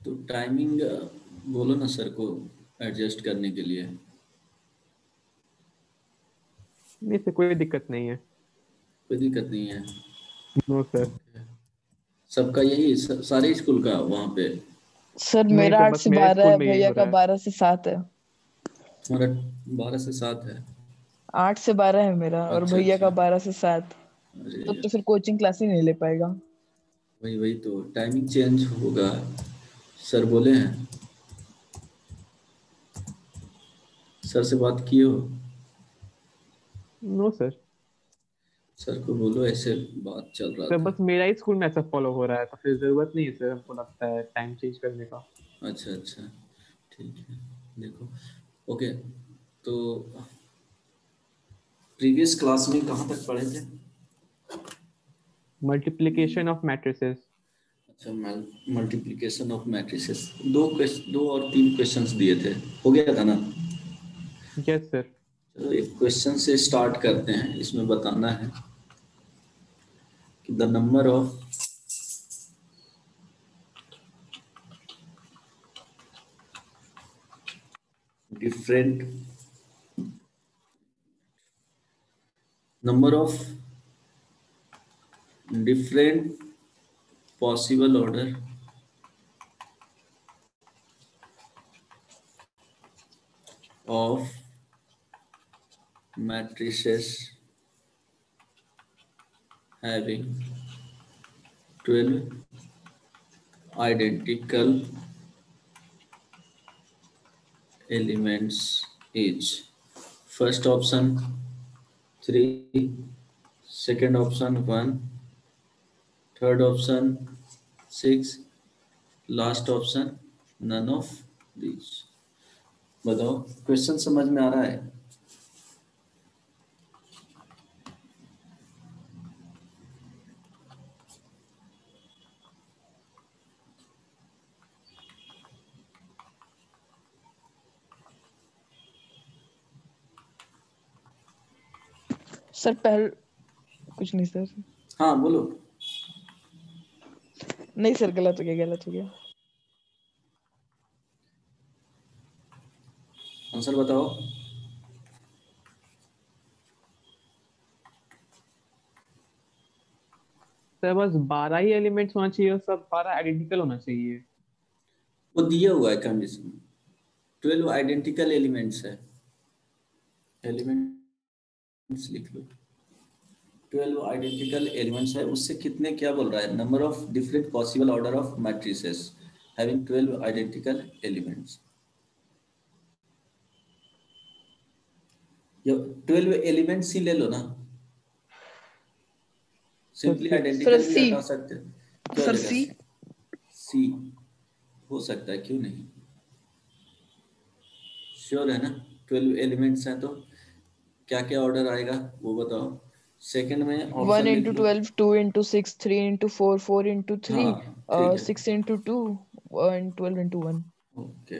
तो टाइमिंग बोलो ना सर को एडजस्ट करने के लिए। नहीं सर, कोई दिक्कत नहीं है। कोई दिक्कत नहीं है। No sir. सबका यही सारे स्कूल का वहाँ पे? सर नहीं मेरा सर, 8 बस से मेरे 12 स्कूल है, में यही भैया हो का रहा है। 12 से 7 है। हमारा 12 से 7 है। 8 से 12 है मेरा, और अच्छा भैया का अच्छा। 12 से 7। अरे तब तो फिर कोचिंग क्लास ही नहीं ले पाएगा। वही वही तो टाइमिंग चेंज होगा, सर बोले हैं। सर से बात किए हो? No sir. सर को बोलो ऐसे बात चल रहा सर था। बस मेरा ही स्कूल में ऐसा फॉलो हो रहा है, तो फिर जरूरत नहीं है सर, हमको लगता है टाइम चेंज करने का। अच्छा अच्छा, ठीक है। देखो, ओके, तो प्रीवियस क्लास में कहाँ तक पढ़े थे? Multiplication of matrices. अच्छा, मल्टीप्लिकेशन ऑफ मैट्रिसेस। दो और तीन क्वेश्चंस दिए थे, हो गया था ना? Yes sir. चलो एक क्वेश्चन से स्टार्ट करते हैं। इसमें बताना है कि the number of different number of different possible order of matrices having 12 identical elements each. First option 3, second option 1, third option 6, last option none of these. बताओ, क्वेश्चन समझ में आ रहा है? सर पहले कुछ नहीं सर। हाँ बोलो। नहीं सर, गलत हो गया, गलत हो गया। आंसर बताओ। सर बस 12 ही एलिमेंट्स होना चाहिए और सब 12 आइडेंटिकल होना चाहिए। वो दिया हुआ है कंडीशन, 12 आइडेंटिकल एलिमेंट्स है। एलिमेंट्स लिख लो, 12 आइडेंटिकल एलिमेंट्स है। उससे कितने, क्या बोल रहा है? Number of different possible order of matrices having 12 identical elements. 12 elements ही ले लो ना, सिंपली सर आइडेंटिकल भी सी। हटा सकते हैं। क्या हो सर जाएगा? सी। सी हो सकता है, क्यों नहीं? श्योर है ना? 12 एलिमेंट्स हैं तो क्या क्या ऑर्डर आएगा वो बताओ। सेकंड में 1 ऑप्शन लिख into लो। 12, 2 into 6, 3 into 4, 4 into 3, हाँ ठीक है, 6 into 2, and 12 into 1। ओके,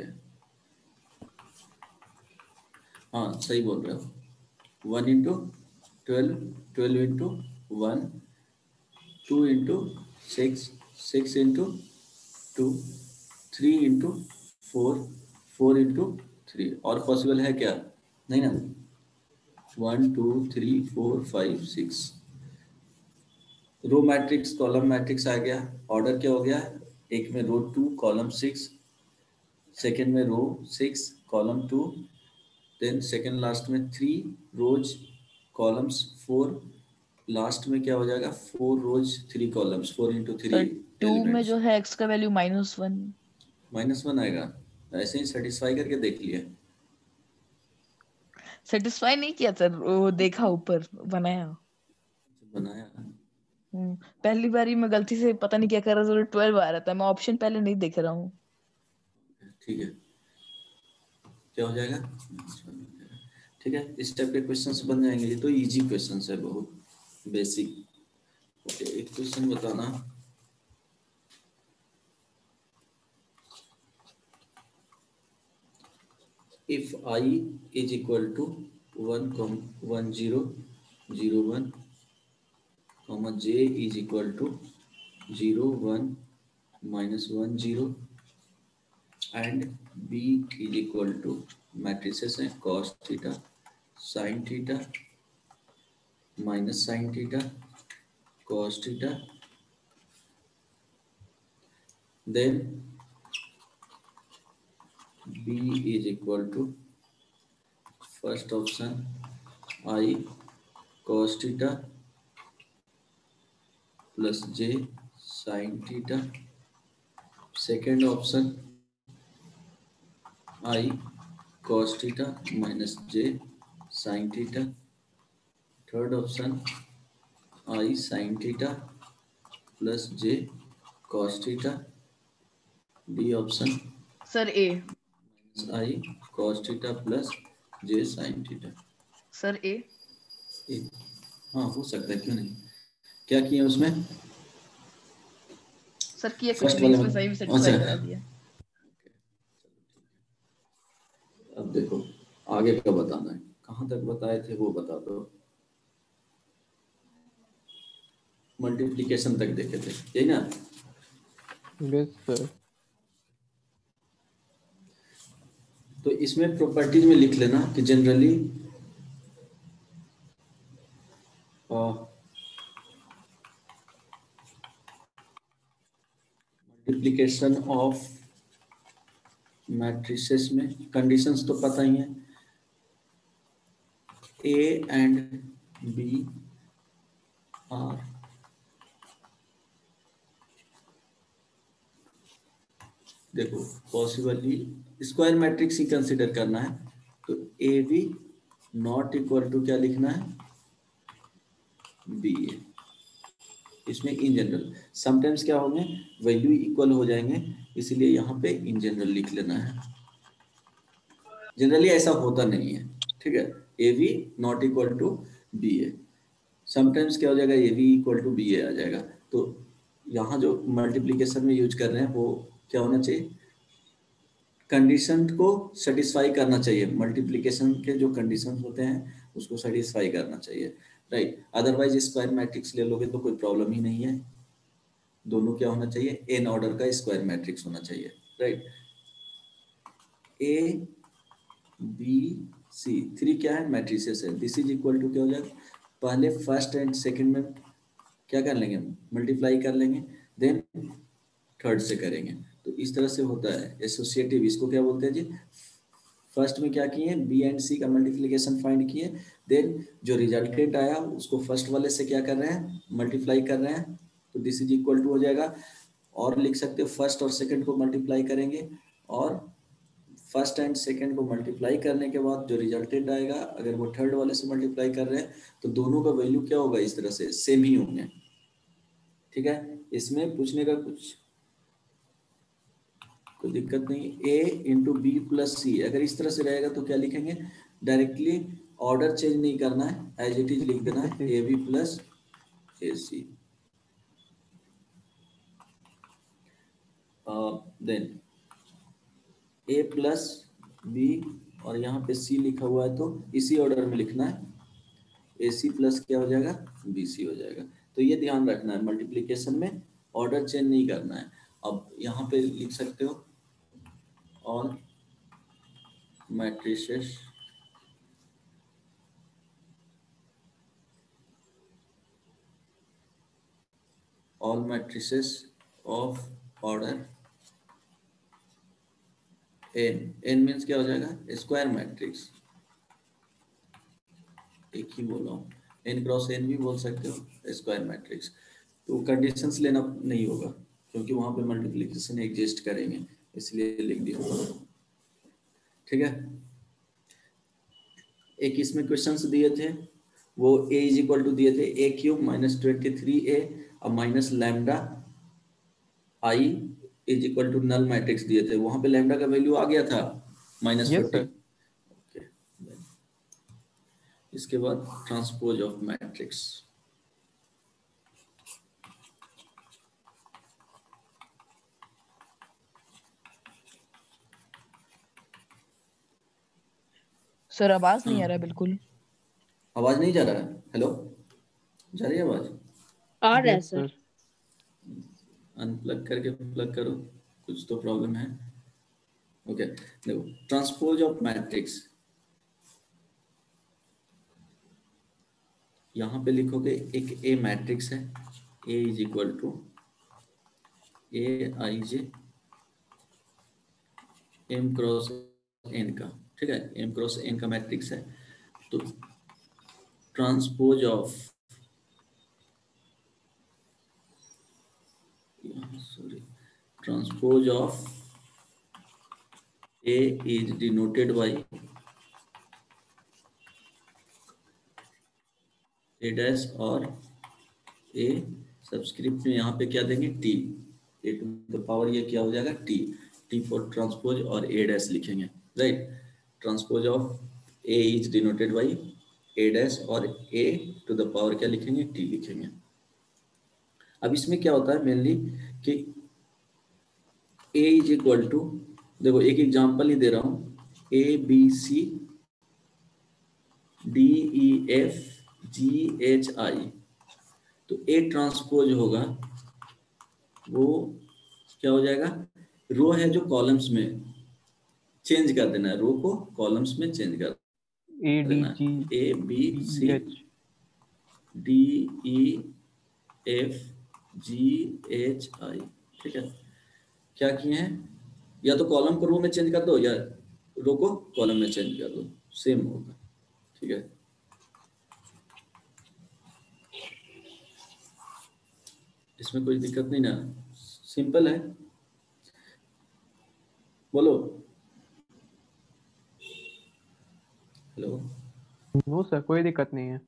हाँ सही बोल रहे हो। 1 into 12, 12 into 1, 2 into 6, 6 into 2, 3 into 4, 4 into 3। और पॉसिबल है क्या? नहीं ना? 1 2 3 4 5 6। रो मैट्रिक्स कॉलम मैट्रिक्स आ गया। ऑर्डर क्या हो गया? एक में रो 2 कॉलम 6, सेकेंड में रो 6 कॉलम 2, देन सेकेंड लास्ट में 3 रोज कॉलम्स 4, लास्ट में क्या हो जाएगा? 4 रोज 3 कॉलम्स, 4 इंटू 3 सर 2 में एलिमेंट्स। जो है x का वैल्यू -1। -1 आएगा। ऐसे ही सेटिस्फाई करके देख लिया। सेटिस्फाई नहीं किया सर, वो देखा ऊपर बनाया। बनाया। पहली बारी में गलती से पता नहीं क्या कर रहा था, 12 आ रहा था। मैं ऑप्शन पहले नहीं देख रहा हूँ। ठीक है, क्या हो जाएगा? ठीक है, इस टाइप के क्वेश्चंस बन जाएंगे। ये तो इजी क्वेश्चंस है, बहुत बेसिक। ओके, एक क्वेश्चन बताना। if I is equal to 1, 1 0 0 1, comma j is equal to 0 1 -1 0, and B is equal to matrices हैं cos theta sin theta minus sin theta cos theta, then b is equal to first option I cos theta plus j sin theta, second option I cos theta minus j sin theta, third option I sin theta plus j cos theta, D option sir A. I cos theta plus j sin theta। Sir A. हाँ हो सकता है, क्यों नहीं। क्या किया उसमें? Sir किया कुछ फर्स्ट नहीं, वाले इसमें में सही सेटिस्फाई करा दिया। अब देखो आगे का बताना है, कहाँ तक बताए थे वो बता दो। मल्टीप्लिकेशन तक देखे थे, यही ना? Yes sir. तो इसमें प्रॉपर्टीज में लिख लेना कि जनरली मल्टीप्लिकेशन ऑफ मैट्रिसेस में कंडीशंस तो पता ही है, ए एंड बी आर देखो पॉसिबली स्क्वायर मैट्रिक्स ही कंसिडर करना है, तो A B not equal to क्या लिखना है, बी ए। इसमें इन जनरल समटाइम्स क्या होंगे, वैल्यू इक्वल हो जाएंगे, इसीलिए यहाँ पे इन जनरल लिख लेना है। जनरली ऐसा होता नहीं है, ठीक है। A B not equal to B A, sometimes क्या हो जाएगा, A B equal to B A आ जाएगा। तो यहाँ जो मल्टीप्लिकेशन में यूज कर रहे हैं वो क्या होना चाहिए, कंडीशन को सेटिस्फाई करना चाहिए, मल्टीप्लिकेशन के जो कंडीशन होते हैं उसको सेटिस्फाई करना चाहिए, राइट। अदरवाइज स्क्वायर मैट्रिक्स ले लोगे तो कोई प्रॉब्लम ही नहीं है। दोनों क्या होना चाहिए, एन ऑर्डर का स्क्वायर मैट्रिक्स होना चाहिए, right. A B C three क्या है, मैट्रिसेस है। दिस इज इक्वल टू क्या हो जाएगा, पहले फर्स्ट एंड सेकंड में क्या कर लेंगे, मल्टीप्लाई कर लेंगे, देन थर्ड से करेंगे। तो इस तरह से होता है एसोसिएटिव, इसको क्या बोलते हैं जी। फर्स्ट में क्या किए, बी एंड सी का मल्टीप्लिकेशन फाइंड किए, देन जो रिजल्टेंट आया उसको फर्स्ट वाले से क्या कर रहे हैं, मल्टीप्लाई कर रहे हैं, तो दिस इज इक्वल टू हो जाएगा। और लिख सकते हो फर्स्ट और सेकंड को मल्टीप्लाई करेंगे, और फर्स्ट एंड सेकंड को मल्टीप्लाई करने के बाद जो रिजल्टेंट आएगा, अगर वो थर्ड वाले से मल्टीप्लाई कर रहे हैं तो दोनों का वैल्यू क्या होगा, इस तरह से सेम ही होंगे, ठीक है। इसमें पूछने का कुछ कोई दिक्कत नहीं। ए इंटू बी प्लस सी अगर इस तरह से रहेगा तो क्या लिखेंगे, डायरेक्टली ऑर्डर चेंज नहीं करना है, एज इट इज लिख देना है, A B plus A C. Then A plus B और यहाँ पे सी लिखा हुआ है तो इसी ऑर्डर में लिखना है, ए सी प्लस क्या हो जाएगा, बी सी हो जाएगा। तो ये ध्यान रखना है, मल्टीप्लिकेशन में ऑर्डर चेंज नहीं करना है। अब यहाँ पे लिख सकते हो all matrices all matrices of order n, n means क्या हो जाएगा, स्क्वायर मैट्रिक्स, एक ही बोला हूँ, n क्रॉस n भी बोल सकते हो, स्क्वायर मैट्रिक्स। तो कंडीशंस लेना नहीं होगा क्योंकि वहां पे मल्टीप्लिकेशन एग्जिस्ट करेंगे, इसलिए लिख दिया, ठीक है। एक इसमें क्वेश्चंस दिए थे, वो a इज इक्वल टू दिए थे a क्यूब माइनस 23a और minus lambda I is equal to null matrix दिए थे, वहां पे लैम्डा का वैल्यू आ गया था यस -40। सर। ओके, इसके बाद ट्रांसपोज ऑफ मैट्रिक्स। सर आवाज नहीं आ रहा बिल्कुल। आवाज नहीं जा रहा है, हेलो, जा रही है आवाज? आ रहा है यस सर। सर। अनप्लग करके प्लग करो, कुछ तो प्रॉब्लम है। ओके देखो, ट्रांसपोज ऑफ मैट्रिक्स, यहाँ पे लिखोगे एक ए मैट्रिक्स है, A is equal to A I J M cross N का, ठीक है, एम क्रॉस एन का मैट्रिक्स है। तो transpose of, sorry, transpose of A is denoted by A dash और ए सबस्क्रिप्ट में यहाँ पे क्या देंगे, T, A to the power ये क्या हो जाएगा, टी, टी फॉर ट्रांसपोज और ए डैश लिखेंगे, right. Transpose of A is denoted by A dash और ए टू द पावर क्या लिखेंगे, टी लिखेंगे। अब इसमें क्या होता है मेनली कि ए इज इक्वल टू, देखो एक एग्जांपल ही दे रहा हूँ, A B C D E F G H I, तो ए ट्रांसपोज होगा वो क्या हो जाएगा, रो है जो कॉलम्स में चेंज कर देना है, रो को कॉलम्स में चेंज कर ए डी देना जी है, A B C H, D E F G H I, ठीक है। क्या किए हैं, या तो कॉलम को रो में चेंज कर दो या रो को कॉलम में चेंज कर दो, सेम होगा, ठीक है। इसमें कोई दिक्कत नहीं ना, सिंपल है, बोलो। हेलो, नो सर कोई दिक्कत नहीं है।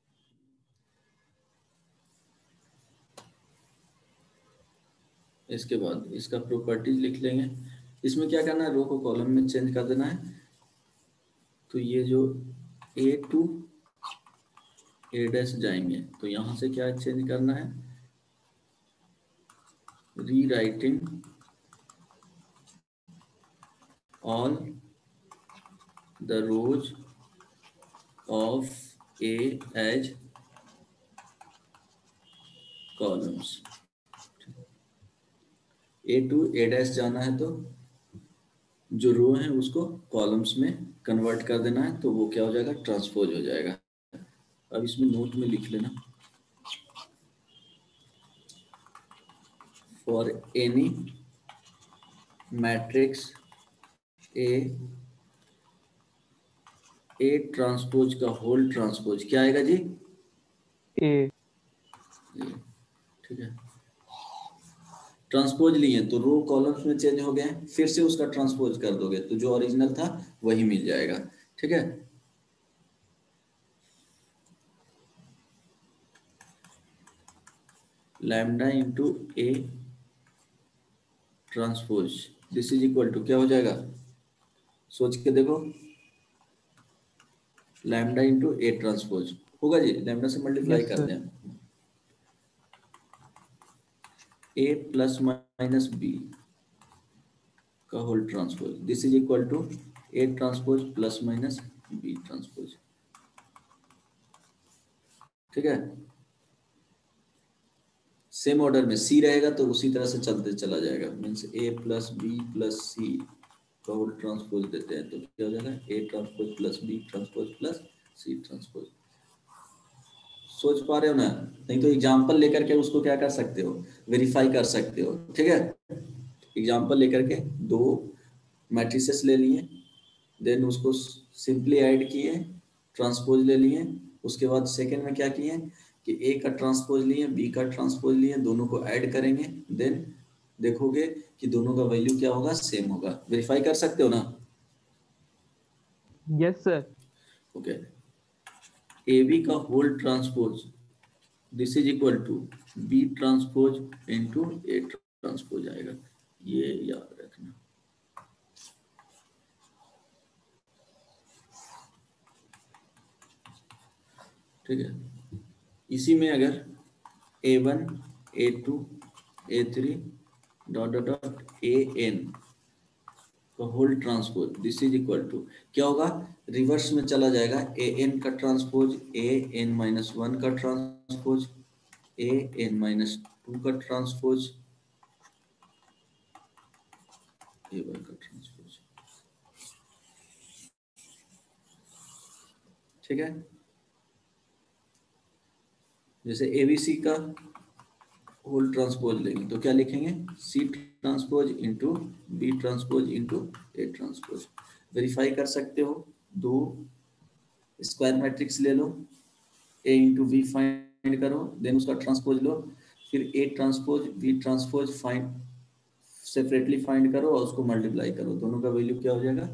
इसके बाद इसका प्रॉपर्टीज लिख लेंगे। इसमें क्या करना है, रो को कॉलम में चेंज कर देना है। तो ये जो ए टू ए डैश जाएंगे, तो यहाँ से क्या चेंज करना है, rewriting all the rows of A as columns. A to A dash जाना है तो जो रो है उसको कॉलम्स में कन्वर्ट कर देना है, तो वो क्या हो जाएगा, ट्रांसपोज हो जाएगा। अब इसमें नोट में लिख लेना, for any matrix A transpose का होल ट्रांसपोज क्या आएगा जी, ए, ठीक है। ट्रांसपोज लिए तो रो कॉलम्स में चेंज हो गए, फिर से उसका ट्रांसपोज कर दोगे तो जो ओरिजिनल था वही मिल जाएगा, ठीक है। Lambda into A transpose this is equal to क्या हो जाएगा, सोच के देखो, लैम्डा इंटू ए ट्रांसपोज होगा जी, लैम्डा से मल्टीप्लाई यस कर सर, दें, ए प्लस माइनस बी का whole transpose this is equal to A transpose plus minus B transpose, ठीक है। सेम ऑर्डर में सी रहेगा तो उसी तरह से चलते चला जाएगा, means A plus B plus C का होल ट्रांसपोज देते हैं तो क्या हो जाएगा, A transpose plus B transpose plus C transpose. सोच पा रहे हो ना, नहीं तो एग्जांपल लेकर के उसको क्या कर सकते हो, वेरीफाई कर सकते हो, ठीक है। एग्जांपल लेकर के दो मैट्रिसेस ले लिए, देन उसको सिंपली ऐड किए, ट्रांसपोज ले लिए, उसके बाद सेकंड में क्या किए कि ए का ट्रांसपोज लिए बी का ट्रांसपोज लिए, दोनों को ऐड करेंगे, देन देखोगे कि दोनों का वैल्यू क्या होगा, सेम होगा। वेरीफाई कर सकते हो ना, yes sir, okay. A B का whole transpose this is equal to B transpose into A transpose आएगा, ये याद रखना, ठीक है। इसी में अगर A1 A2 A3 dot dot dot AN का whole transpose this is equal to क्या होगा, रिवर्स में चला जाएगा, AN का ट्रांसपोज AN माइनस 1 का ट्रांसपोज AN माइनस 2 का ट्रांसपोज A1 का ट्रांसपोज, ठीक है, जैसे एबीसी का होल ट्रांसपोज लेंगे तो क्या लिखेंगे, C transpose into B transpose into A transpose. Verify कर सकते हो, दो स्क्वायर मैट्रिक्स ले लो, ए इंटू बी फाइंड करो, देन उसका ट्रांसपोज लो, फिर A transpose B transpose find separately find करो और उसको मल्टीप्लाई करो, दोनों का वैल्यू क्या हो जाएगा,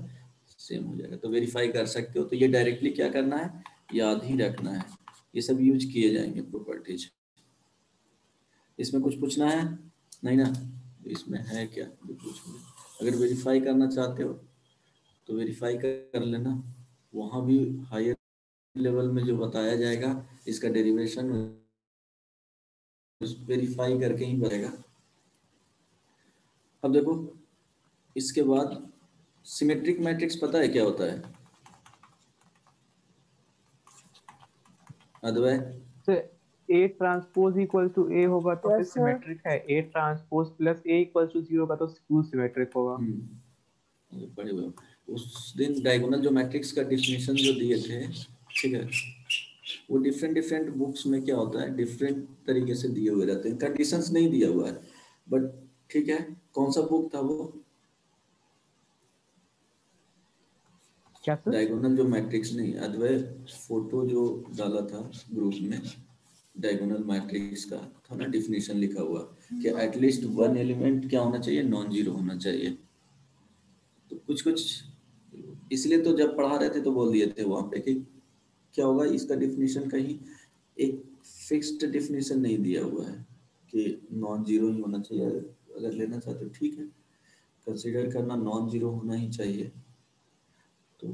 सेम हो जाएगा। तो वेरीफाई कर सकते हो। तो ये डायरेक्टली क्या करना है, याद ही रखना है, ये सब यूज किए जाएंगे प्रॉपर्टीज। इसमें कुछ पूछना है नहीं ना, इसमें है क्या जो पूछोगे। अगर वेरीफाई करना चाहते हो तो वेरीफाई कर लेना, वहाँ भी हायर लेवल में जो बताया जाएगा इसका डेरिवेशन वेरीफाई करके ही बनेगा। अब देखो इसके बाद सिमेट्रिक मैट्रिक्स पता है क्या होता है अद्वय? तो A transpose equal to A होगा तो फिर Yes, sir. सिमेट्रिक है, A transpose plus A equal to 0 होगा तो स्क्यू सिमेट्रिक होगा। ये पढ़े हुए हो। उस दिन डायगोनल जो मैट्रिक्स का डिफिनेशन जो दिए थे, ठीक है, वो डिफरेंट डिफरेंट बुक्स में क्या होता है डिफरेंट तरीके से दिए हुए रहते हैं, कंडीशंस नहीं दिया हुआ है, बट ठीक है। कौन सा बुक था वो? क्या सर? डायगोनल जो मैट्रिक्स नहीं, अद्वय फोटो जो डाला था ग्रुप में डायगोनल मैट्रिक्स का था ना, डिफिनेशन लिखा हुआ कि एटलीस्ट वन एलिमेंट क्या होना चाहिए, नॉन जीरो होना चाहिए। तो कुछ कुछ इसलिए तो जब पढ़ा रहे थे तो बोल दिए थे वहाँ पे कि क्या होगा, इसका डिफिनेशन कहीं एक फिक्स्ड डिफिनेशन नहीं दिया हुआ है कि नॉन जीरो ही होना चाहिए। अगर लेना चाहते हो ठीक है, कंसीडर करना नॉन जीरो होना ही चाहिए। तो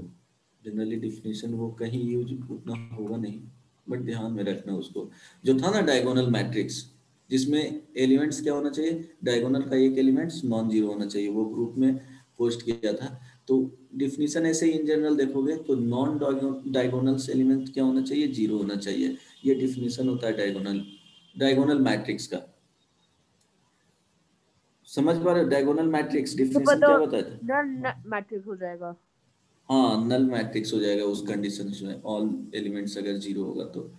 जनरली डिफिनेशन वो कहीं यूज उतना होगा नहीं, बट ध्यान में रखना उसको। जो था ना डायगोनल मैट्रिक्स जिसमें एलिमेंट्स क्या होना चाहिए, डायगोनल का एक एलिमेंट्स नॉन जीरो होना चाहिए, वो ग्रुप में पोस्ट किया था। तो डिफिनीशन ऐसे ही इन जनरल देखोगे तो नॉन डायगोनल्स एलिमेंट क्या होना चाहिए, जीरो होना चाहिए। ये डिफिनीशन होता है डायगोनल डायगोनल मैट्रिक्स का। समझ पा रहे हो, डायगोनल मैट्रिक्स डिफिनीशन क्या बताया था? नल मैट्रिक्स हो जाएगा। हाँ, नल मैट्रिक्स हो जाएगा उस कंडीशन में, ऑल एलिमेंट्स अगर जीरो होगा तो।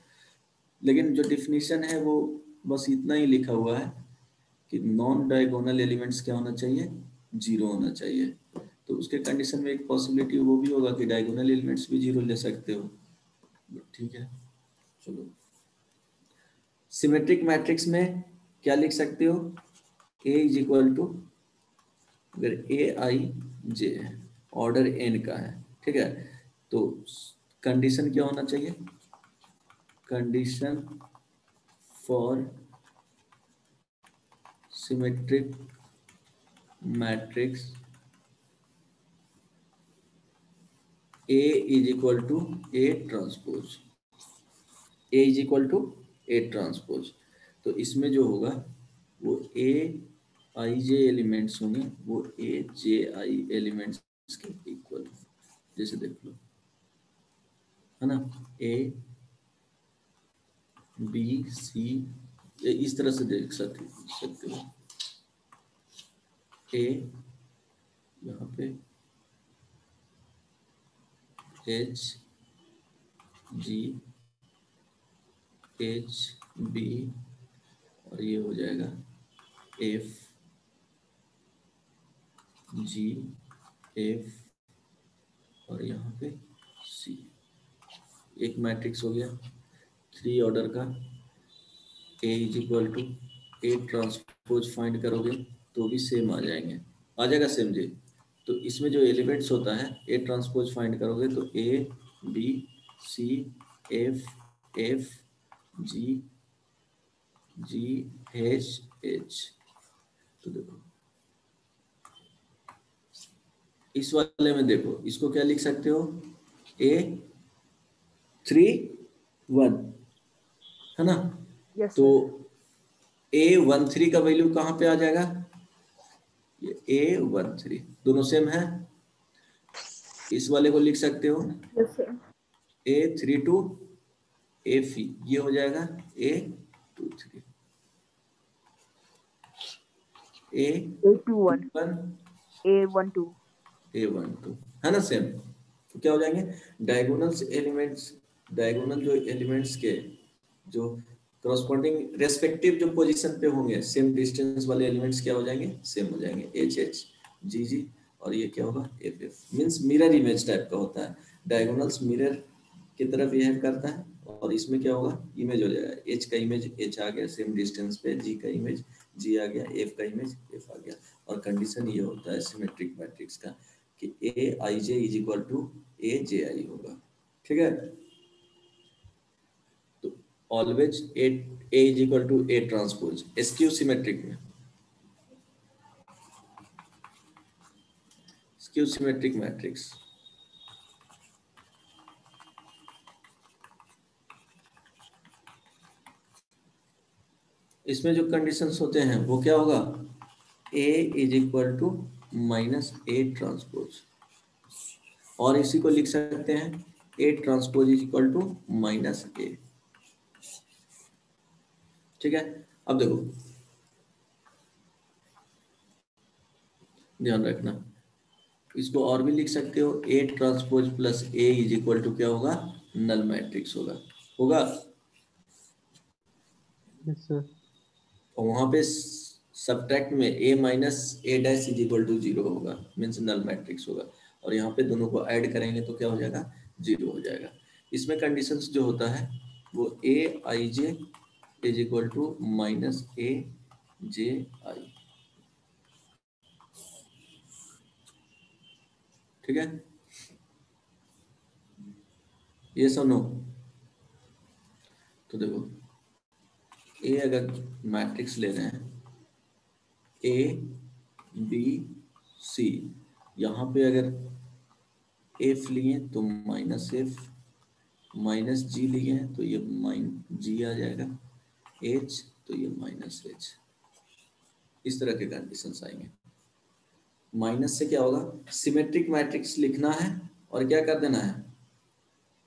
लेकिन जो डिफिनीशन है वो बस इतना ही लिखा हुआ है कि नॉन डायगोनल एलिमेंट्स क्या होना चाहिए, जीरो होना चाहिए। तो उसके कंडीशन में एक पॉसिबिलिटी वो भी होगा कि डायगोनल एलिमेंट्स भी जीरो ले सकते हो, ठीक है। चलो, सिमेट्रिक मैट्रिक्स में क्या लिख सकते हो, ए इज इक्वल टू, अगर ए आई जे है, ऑर्डर एन का है, ठीक है, तो कंडीशन क्या होना चाहिए, condition for symmetric matrix A is equal to A transpose, A is equal to A transpose. तो इसमें जो होगा वो ए आई जे एलिमेंट्स होंगे, वो ए जे आई एलिमेंट्स के इक्वल, जैसे देख लो है ना, ए बी सी, इस तरह से देख सकते हो, ए यहाँ पे एच जी एच बी, और ये हो जाएगा एफ जी एफ, और यहाँ पे सी। एक मैट्रिक्स हो गया थ्री ऑर्डर का, A is equal to A transpose find करोगे तो भी सेम आ जाएंगे, आ जाएगा सेम जी। तो इसमें जो एलिमेंट्स होता है ए ट्रांसपोज फाइंड करोगे तो A B C F F G G H H. तो देखो इस वाले में देखो, इसको क्या लिख सकते हो, ए 3 1, है ना। यस तो सर। A13 का वैल्यू कहाँ पे आ जाएगा, ये A13 दोनों सेम है, इस वाले को लिख सकते हो यस सर। A32 F, ये हो जाएगा A23 A21 A12 A12, है ना सेम। तो क्या हो जाएंगे डायगोनल्स एलिमेंट्स डायगोनल जो एलिमेंट्स के जो करस्पॉन्डिंग रेस्पेक्टिव जो पोजीशन पे होंगे सेम डिस्टेंस वाले एलिमेंट्स क्या हो जाएंगे, सेम हो जाएंगे, एच एच जी जी, और ये क्या होगा, F F. Means mirror image type का होता है, डायगोनल्स मिरर की तरफ बिहेव करता है, और इसमें क्या होगा, इमेज हो जाएगा, एच का इमेज एच आ गया सेम डिस्टेंस पे, जी का इमेज जी आ गया, एफ का इमेज एफ आ गया। और कंडीशन ये होता है सिमेट्रिक मैट्रिक्स का कि A I J is equal to A J I होगा, ठीक है। तो always A is equal to A transpose skew symmetric में, स्क्यू सिमेट्रिक मैट्रिक्स, इसमें जो कंडीशंस होते हैं वो क्या होगा, A is equal to minus A transpose, और इसी को लिख सकते हैं A transpose is equal to minus A, ठीक है। अब देखो ध्यान रखना, इसको और भी लिख सकते हो, A transpose plus A is equal to क्या होगा, नल मैट्रिक्स होगा, होगा। Yes sir. और वहां पे सब्ट्रैक्ट में A minus A dash is equal to zero होगा, मीन्स नल मैट्रिक्स होगा, और यहाँ पे दोनों को ऐड करेंगे तो क्या हो जाएगा, जीरो हो जाएगा। इसमें कंडीशंस जो होता है वो ए I J is equal to minus A J आई, ठीक है। ये सुनो, तो देखो ए अगर मैट्रिक्स ले रहे हैं ए बी सी, यहाँ पे अगर एफ लिए तो माइनस एफ, माइनस जी लिए हैं तो ये माइन जी आ जाएगा, एच तो ये माइनस एच, इस तरह के कंडीशंस आएंगे। माइनस से क्या होगा, सिमेट्रिक मैट्रिक्स लिखना है और क्या कर देना है,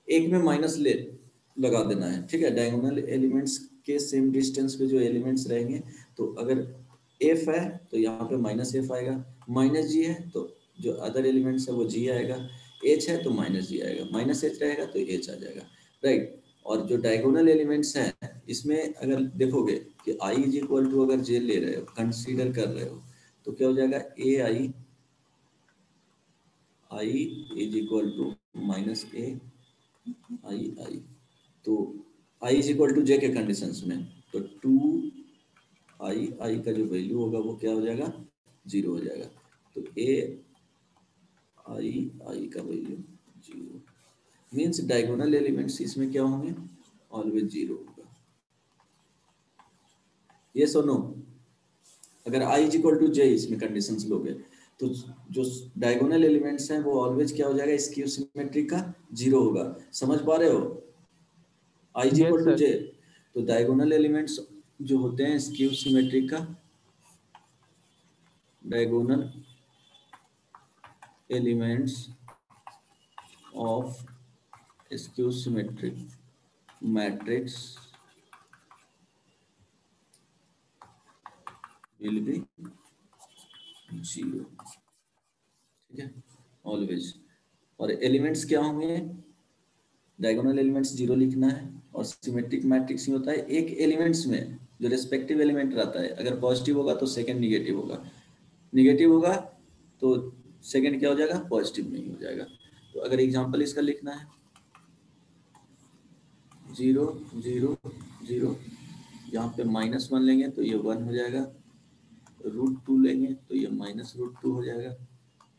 एक में माइनस ले लगा देना है, ठीक है। डायगोनल एलिमेंट्स के सेम डिस्टेंस पे जो एलिमेंट्स रहेंगे, तो अगर एफ है तो यहाँ पे माइनस एफ आएगा, माइनस जी है तो जो अदर एलिमेंट्स है वो जी आएगा, एच है तो माइनस जी आएगा, माइनस एच रहेगा तो एच आ जाएगा, राइट। और जो डायगोनल एलिमेंट्स हैं इसमें अगर देखोगे कि आई इज इक्वल टू अगर जे ले रहे हो, कंसीडर कर रहे हो, तो क्या हो जाएगा, ए आई आई इज इक्वल टू माइनस ए आई आई, तो आई इज इक्वल टू जे के कंडीशंस में तो टू आई का जो वैल्यू होगा वो क्या हो जाएगा, जीरो हो जाएगा, तो ए आई का value zero, means diagonal elements इसमें क्या होंगे, ऑलवेज जीरो होगा। ये सुनो, अगर आई इज इक्वल टू जे इसमें कंडीशंस लोगे तो जो डायगोनल एलिमेंट्स हैं वो ऑलवेज क्या हो जाएगा, स्क्यू सिमेट्रिक का जीरो होगा, समझ पा रहे हो, I is yes equal to sir. J, तो डायगोनल एलिमेंट्स जो होते हैं स्क्यू सिमेट्रिक का, diagonal elements of skew symmetric matrix will be zero, ठीक है, ऑलवेज। और एलिमेंट्स क्या होंगे, डायगोनल एलिमेंट्स जीरो लिखना है, और सिमेट्रिक मैट्रिक्स ही होता है एक एलिमेंट्स में जो रेस्पेक्टिव एलिमेंट रहता है, अगर पॉजिटिव होगा तो सेकंड निगेटिव होगा, निगेटिव होगा तो सेकंड क्या हो जाएगा, पॉजिटिव नहीं हो जाएगा। तो अगर एग्जांपल इसका लिखना है, जीरो जीरो जीरो, यहाँ पे माइनस वन लेंगे तो ये वन हो जाएगा, रूट टू लेंगे तो ये माइनस रूट टू हो जाएगा,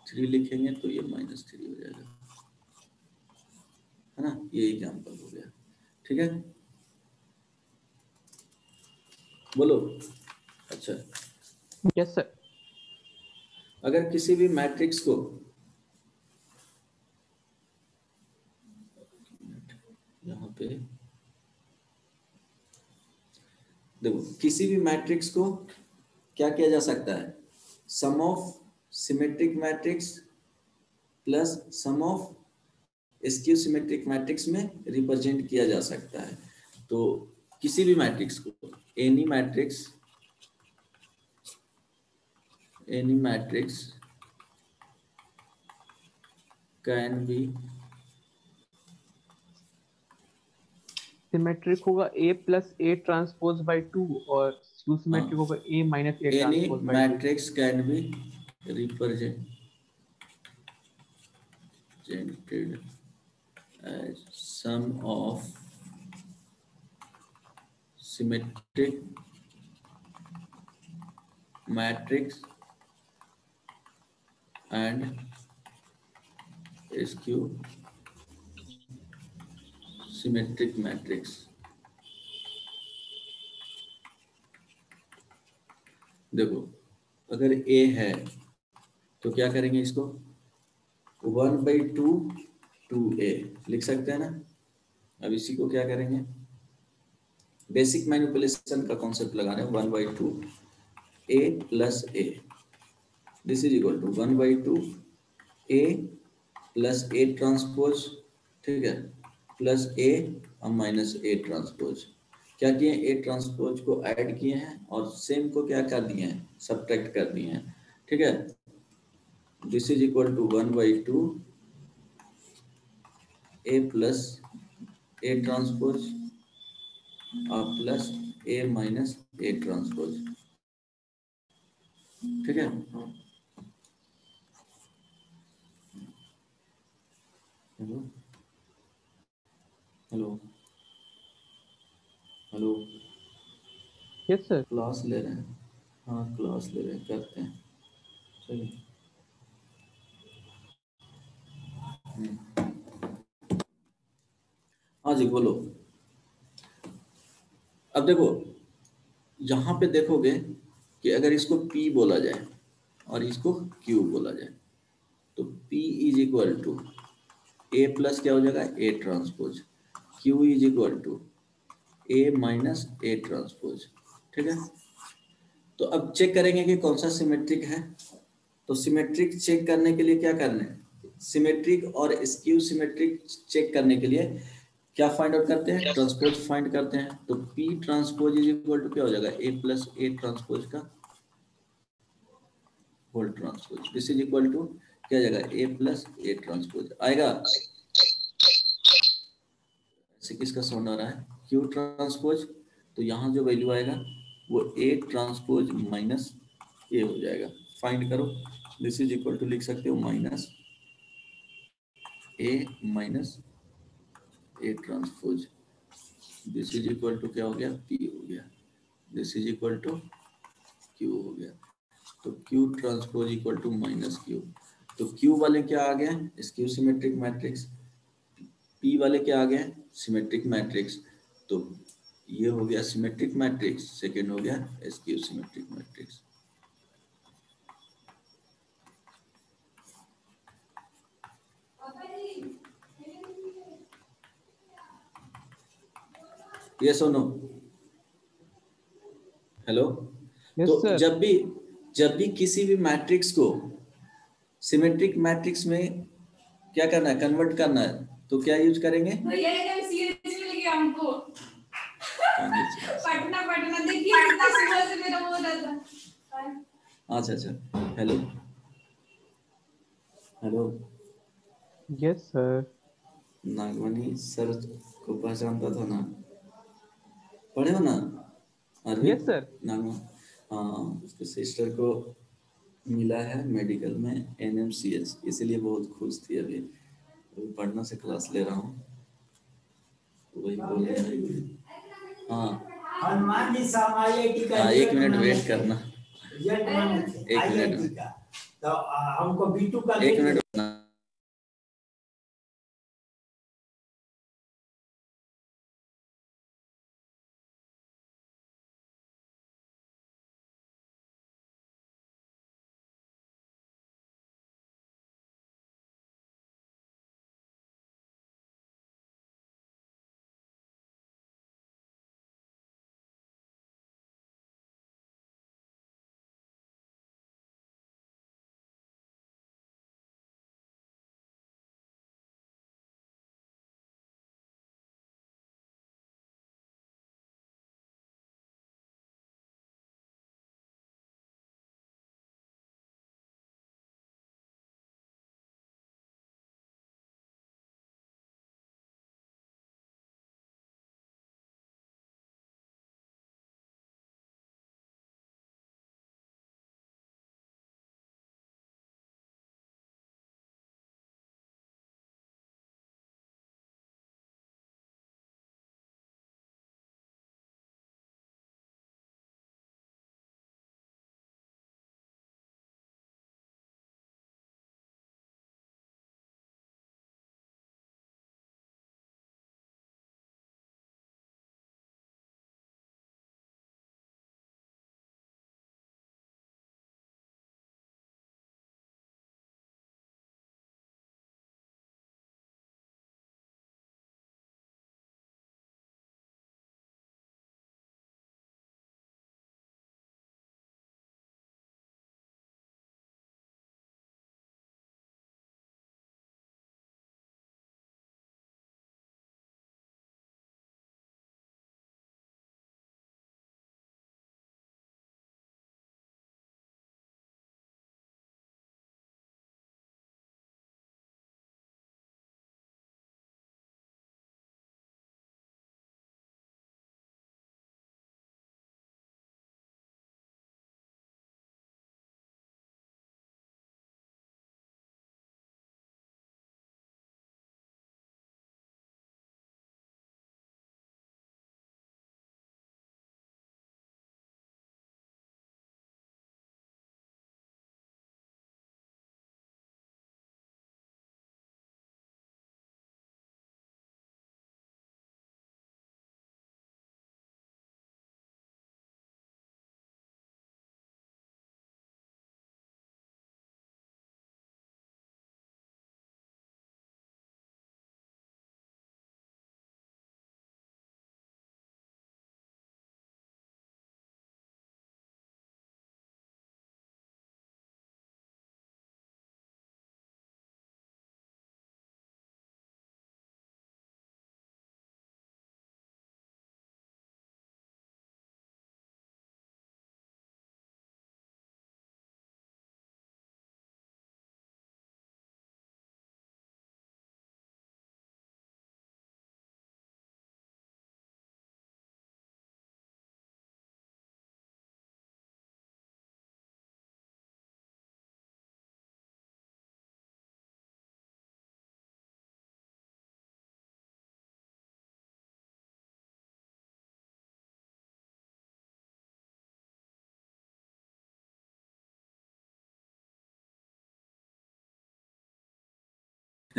थ्री लिखेंगे तो ये माइनस थ्री हो जाएगा, है ना, ये एग्जांपल हो गया, ठीक है, बोलो। अच्छा, यस सर। अगर किसी भी मैट्रिक्स को यहाँ पे देखो, किसी भी मैट्रिक्स को क्या किया जा सकता है, sum of symmetric matrix plus sum of skew symmetric matrix में रिप्रेजेंट किया जा सकता है। तो किसी भी मैट्रिक्स को, any matrix can be symmetric होगा A plus A transpose by 2 और स्क्यू सिमेट्रिक हाँ, होगा A minus A any transpose by 2। matrix can be represented as sum of symmetric matrix and skew symmetric matrix। देखो, अगर A है तो क्या करेंगे, इसको 1/2 2A लिख सकते हैं ना। अब इसी को क्या करेंगे, बेसिक मैनिपुलेशन का कॉन्सेप्ट लगा रहे हैं। 1/2 A plus A, this is equal to 1/2 A plus A transpose, ठीक है, प्लस ए और माइनस ए ट्रांसपोज। क्या किए, ए ट्रांसपोज को ऐड किए हैं और सेम को क्या कर दिए हैं, सब्ट्रैक्ट कर दिए हैं, ठीक है। This is equal to 1/2 A plus A transpose और plus A minus A transpose, ठीक है। Hello hello hello, yes sir. Class ले रहे हैं, हाँ क्लास ले रहे हैं, करते हैं, चलिए। हाँ जी बोलो। अब देखो, यहाँ पे देखोगे कि अगर इसको P बोला जाए और इसको Q बोला जाए तो P is equal to A plus क्या हो जाएगा, A transpose, Q is equal to A minus A transpose, ठीक है। तो अब चेक करेंगे कि कौन सा सिमेट्रिक है। तो सिमेट्रिक चेक करने के लिए क्या करना है, सिमेट्रिक और स्क्यू सिमेट्रिक चेक करने के लिए क्या फाइंड आउट करते हैं, ट्रांसपोज फाइंड करते हैं। तो P transpose is equal to क्या हो जाएगा, A प्लस A ट्रांसपोज का whole transpose, this is equal to क्या जाएगा, A प्लस A ट्रांसपोज आएगा। ऐसे किसका साउंड आ रहा है, Q ट्रांसपोज। तो यहाँ जो वैल्यू आएगा वो A ट्रांसपोज माइनस A हो जाएगा, फाइंड करो। दिस इज इक्वल टू लिख सकते हो minus A minus A transpose, this is equal to क्या हो गया, P हो गया, this is equal to Q हो गया। तो Q transpose equal to minus Q। तो Q वाले क्या आ गए, स्क्यू सिमेट्रिक मैट्रिक्स, P वाले क्या आ गए, सिमेट्रिक मैट्रिक्स। तो ये हो गया सिमेट्रिक मैट्रिक्स, सेकंड हो गया स्क्यू सिमेट्रिक मैट्रिक्स। ये सुनो, हेलो। यस तो सर। जब भी किसी भी मैट्रिक्स को सिमेट्रिक मैट्रिक्स में क्या करना है, कन्वर्ट करना है, तो क्या यूज करेंगे, भैया एकदम सीरियस में लेके हमको पानी से। पटना पटना देखिए कितना सुबह से मेरा वो रहता है। अच्छा अच्छा, hello hello, yes sir. Nagwani sir को पहचानता था ना, पढ़े हो ना यस अरविंद, सर। नागवा, हाँ उसके सिस्टर को मिला है मेडिकल में NMCH, इसीलिए बहुत खुश थी। अभी अभी पढ़ना से क्लास ले रहा हूँ, तो वही बोल रहे हैं। हाँ हनुमान जी समाई का हाँ, एक मिनट वेट करना, एक मिनट, तो हमको बीटू का एक मिनट।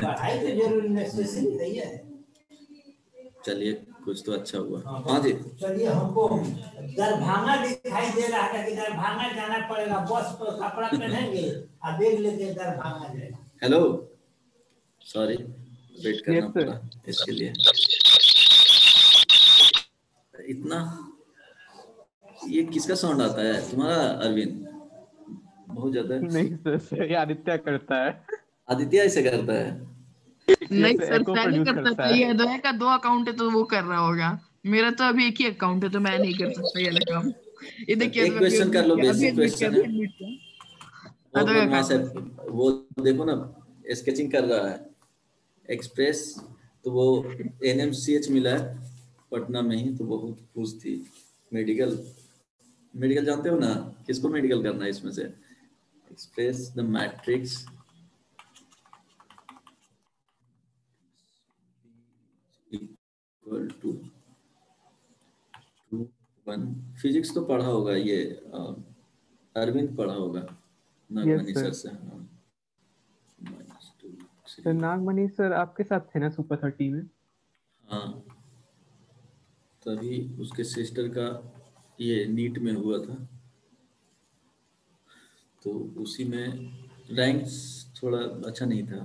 पढ़ाई तो जरूरी नेसेसरी नहीं है। चलिए कुछ तो अच्छा हुआ। हाँ जी, चलिए, हमको दरभंगा दिखाई दे रहा था कि दरभंगा जाना पड़ेगा, बस पर कपड़ा पहनेंगे और बैग लेके दरभंगा जाएंगे। हेलो, सॉरी वेट करना Yes, sir. पड़ा इसके लिए। इतना ये किसका साउंड आता है तुम्हारा अरविंद? बहुत ज्यादा। नहीं सर, ये आदित्य करता है। आदित्य ऐसे करता है? नहीं Yes, सर, echo पहले produce करता करता था। है। ये अद्वय का 2 अकाउंट है तो वो कर रहा होगा। मेरा तो अभी 1 ही अकाउंट है तो मैं नहीं कर सकता ये वाला काम। ये देखिए एक क्वेश्चन कर लो, बेसिक क्वेश्चन है, बहुत अद्वय का बदमाश है वो। देखो ना, स्केचिंग कर रहा है। एक्सप्रेस तो वो NMCH मिला है पटना में ही, तो बहुत खुश थी। मेडिकल, मेडिकल जानते हो ना, किसको मेडिकल करना है इसमें से? Express the matrix equal to 2 1। Physics तो पढ़ा होगा ये, अरविंद पढ़ा होगा नागमणि sir. सर से। हाँ, -2 सर 3। नागमणि सर आपके साथ थे ना सुपर 30 में? हाँ, तभी उसके सिस्टर का ये नीट में हुआ था, तो उसी में रैंक थोड़ा अच्छा नहीं था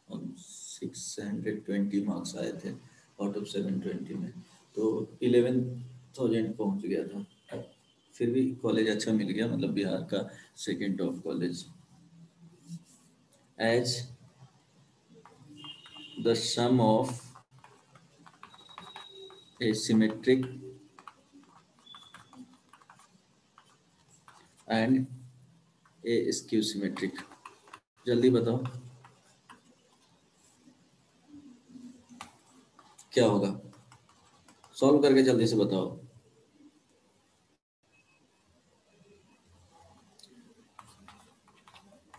और 620 मार्क्स आए थे आउट ऑफ 720 में, तो 11,000 पहुंच गया था। फिर भी कॉलेज अच्छा मिल गया, मतलब बिहार का second top college. As the sum of a symmetric and a skew symmetric. जल्दी बताओ क्या होगा, सॉल्व करके जल्दी से बताओ।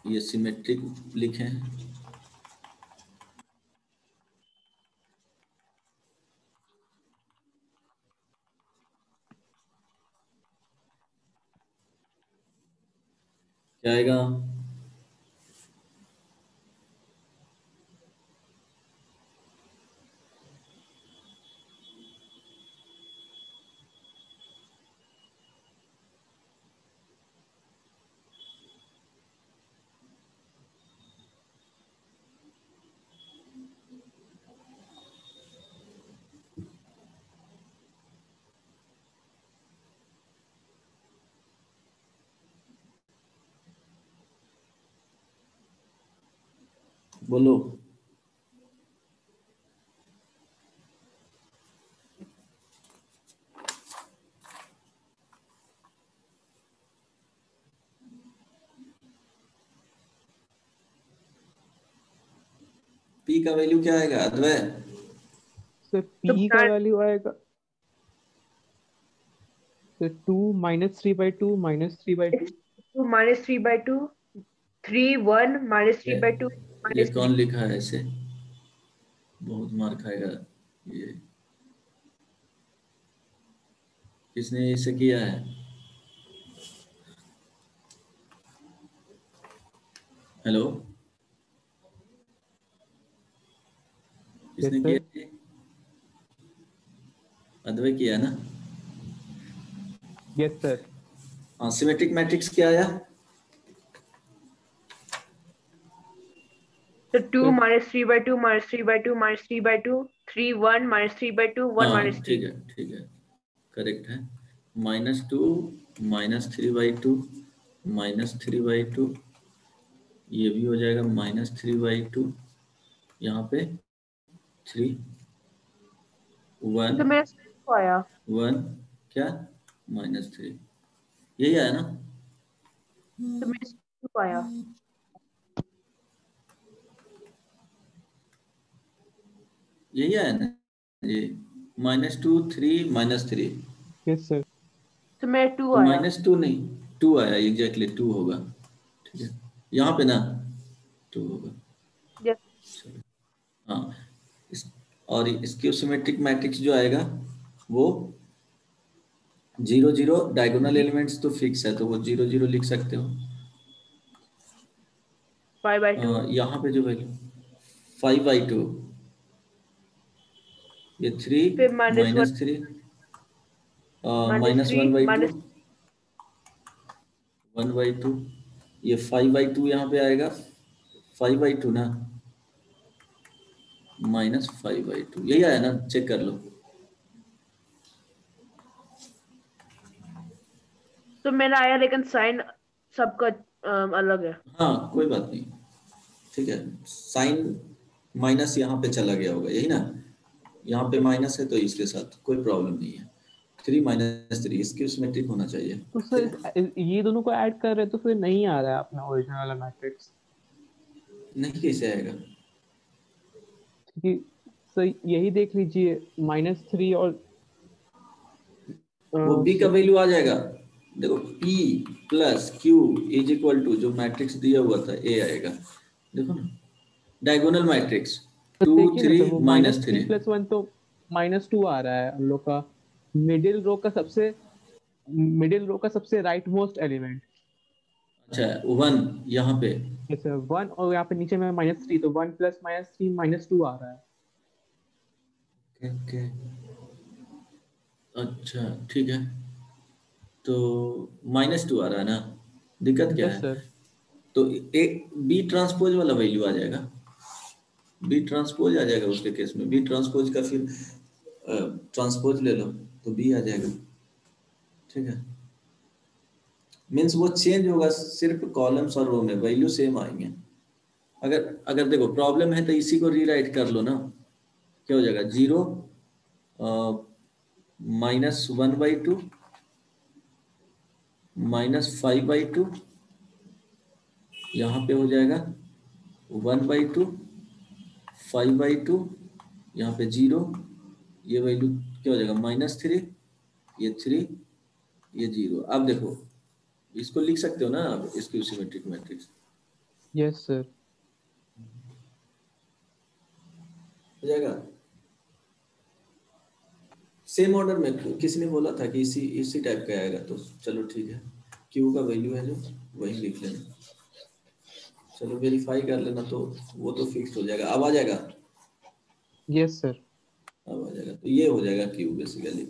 ये सिमेट्रिक लिखें, क्या आएगा? बोलो। पी का वैल्यू क्या आएगा अद्वय? सर P का वैल्यू आएगा सर 2 -3/2 -3/2। 2 -3/2 3 1 -3/2 ये -3। कौन लिखा है ऐसे? बहुत मार खाएगा ये। किसने इसे किया है? हेलो, किसने Yes, किया sir. है? अद्वय किया है ना? Yes, sir. हाँ, सिमेट्रिक मैट्रिक्स क्या आया? So 2 -3/2 -3/2 -3/2 3 1 -3/2 1 हाँ -3। ठीक है, ठीक है, करेक्ट है। -2 -3/2 -3/2, ये भी हो जाएगा -3/2, यहाँ पे 3 1 तो मेरा को आया 1 क्या -3, यही आया ना? तो मेरा को आया यही आया ना ये, -2 3 -3। Yes, sir. तो मेरा 2 तो आया। -2 नहीं, 2 आया, एग्जैक्टली 2 होगा। ठीक है, यहाँ पे ना 2 होगा। Yes. चलो, हाँ और इसके सिमेट्रिक मैट्रिक्स जो आएगा वो 0 0 डायगोनल एलिमेंट्स तो फिक्स है, तो वो 0 0 लिख सकते हो। 5/2 यहाँ पे जो वैल्यू 5/2, ये 3 फिर माइनस 3 माइनस 1/2 1/2, ये 5/2 यहाँ पे आएगा 5/2 ना, माइनस 5/2, यही आया ना, चेक कर लो। तो मेरा आया, लेकिन साइन सबका अलग है। हाँ कोई बात नहीं, ठीक है, साइन माइनस यहाँ पे चला गया होगा, यही ना, यहाँ पे माइनस है तो इसके साथ कोई प्रॉब्लम नहीं है। 3 माइनस 3 इसकी सिमेट्रिक होना चाहिए। तो सर ये दोनों को ऐड कर रहे हैं तो फिर नहीं आ रहा है अपना ओरिजिनल वाला मैट्रिक्स, नहीं कैसे आएगा? क्योंकि सर यही देख लीजिए -3 और वो बी का वैल्यू आ जाएगा, देखो P plus Q is equal to जो मैट्रिक्स दिया हुआ था ए आएगा, देखो ना, डायगोनल मैट्रिक्स 2 देखिए ना सर, 3 वो माइनस 3 3। + 1 तो -2 आ रहा है हम लोग का मिडिल रो का सबसे राइट मोस्ट एलिमेंट। अच्छा 1 यहाँ पे, जैसे 1 और यहाँ पे नीचे में -3, तो 1 + -3 -2 आ रहा है। ओके अच्छा ठीक है, तो -2 आ रहा है ना, दिक्कत क्या यस है? सर। तो एक बी ट्रांसपोज वाला वैल्यू आ जाएगा, बी ट्रांसपोज आ जाएगा उसके केस में, बी ट्रांसपोज का फिर ट्रांसपोज ले लो तो बी आ जाएगा, ठीक है, मीन्स वो चेंज होगा सिर्फ कॉलम्स और रो में, वैल्यू सेम आएंगे। अगर अगर देखो प्रॉब्लम है तो इसी को रीराइट कर लो ना, क्या हो जाएगा 0 -1/2 -5/2, यहाँ पे हो जाएगा 1/2 5/2, यहाँ पे 0, ये वैल्यू क्या हो जाएगा -3, ये 3, ये 0। अब देखो इसको लिख सकते हो ना आप, इसकी सिमेट्रिक मैट्रिक्स यस सर। हो जाएगा। सेम ऑर्डर में किसी ने बोला था कि इसी टाइप का आएगा, तो चलो ठीक है, क्यू का वैल्यू है जो वही लिख लेना, चलो वेरीफाई कर लेना, तो वो तो फिक्स हो जाएगा, अब आ जाएगा, यस सर। अब आ जाएगा, तो ये हो जाएगा क्यू बेसिकली,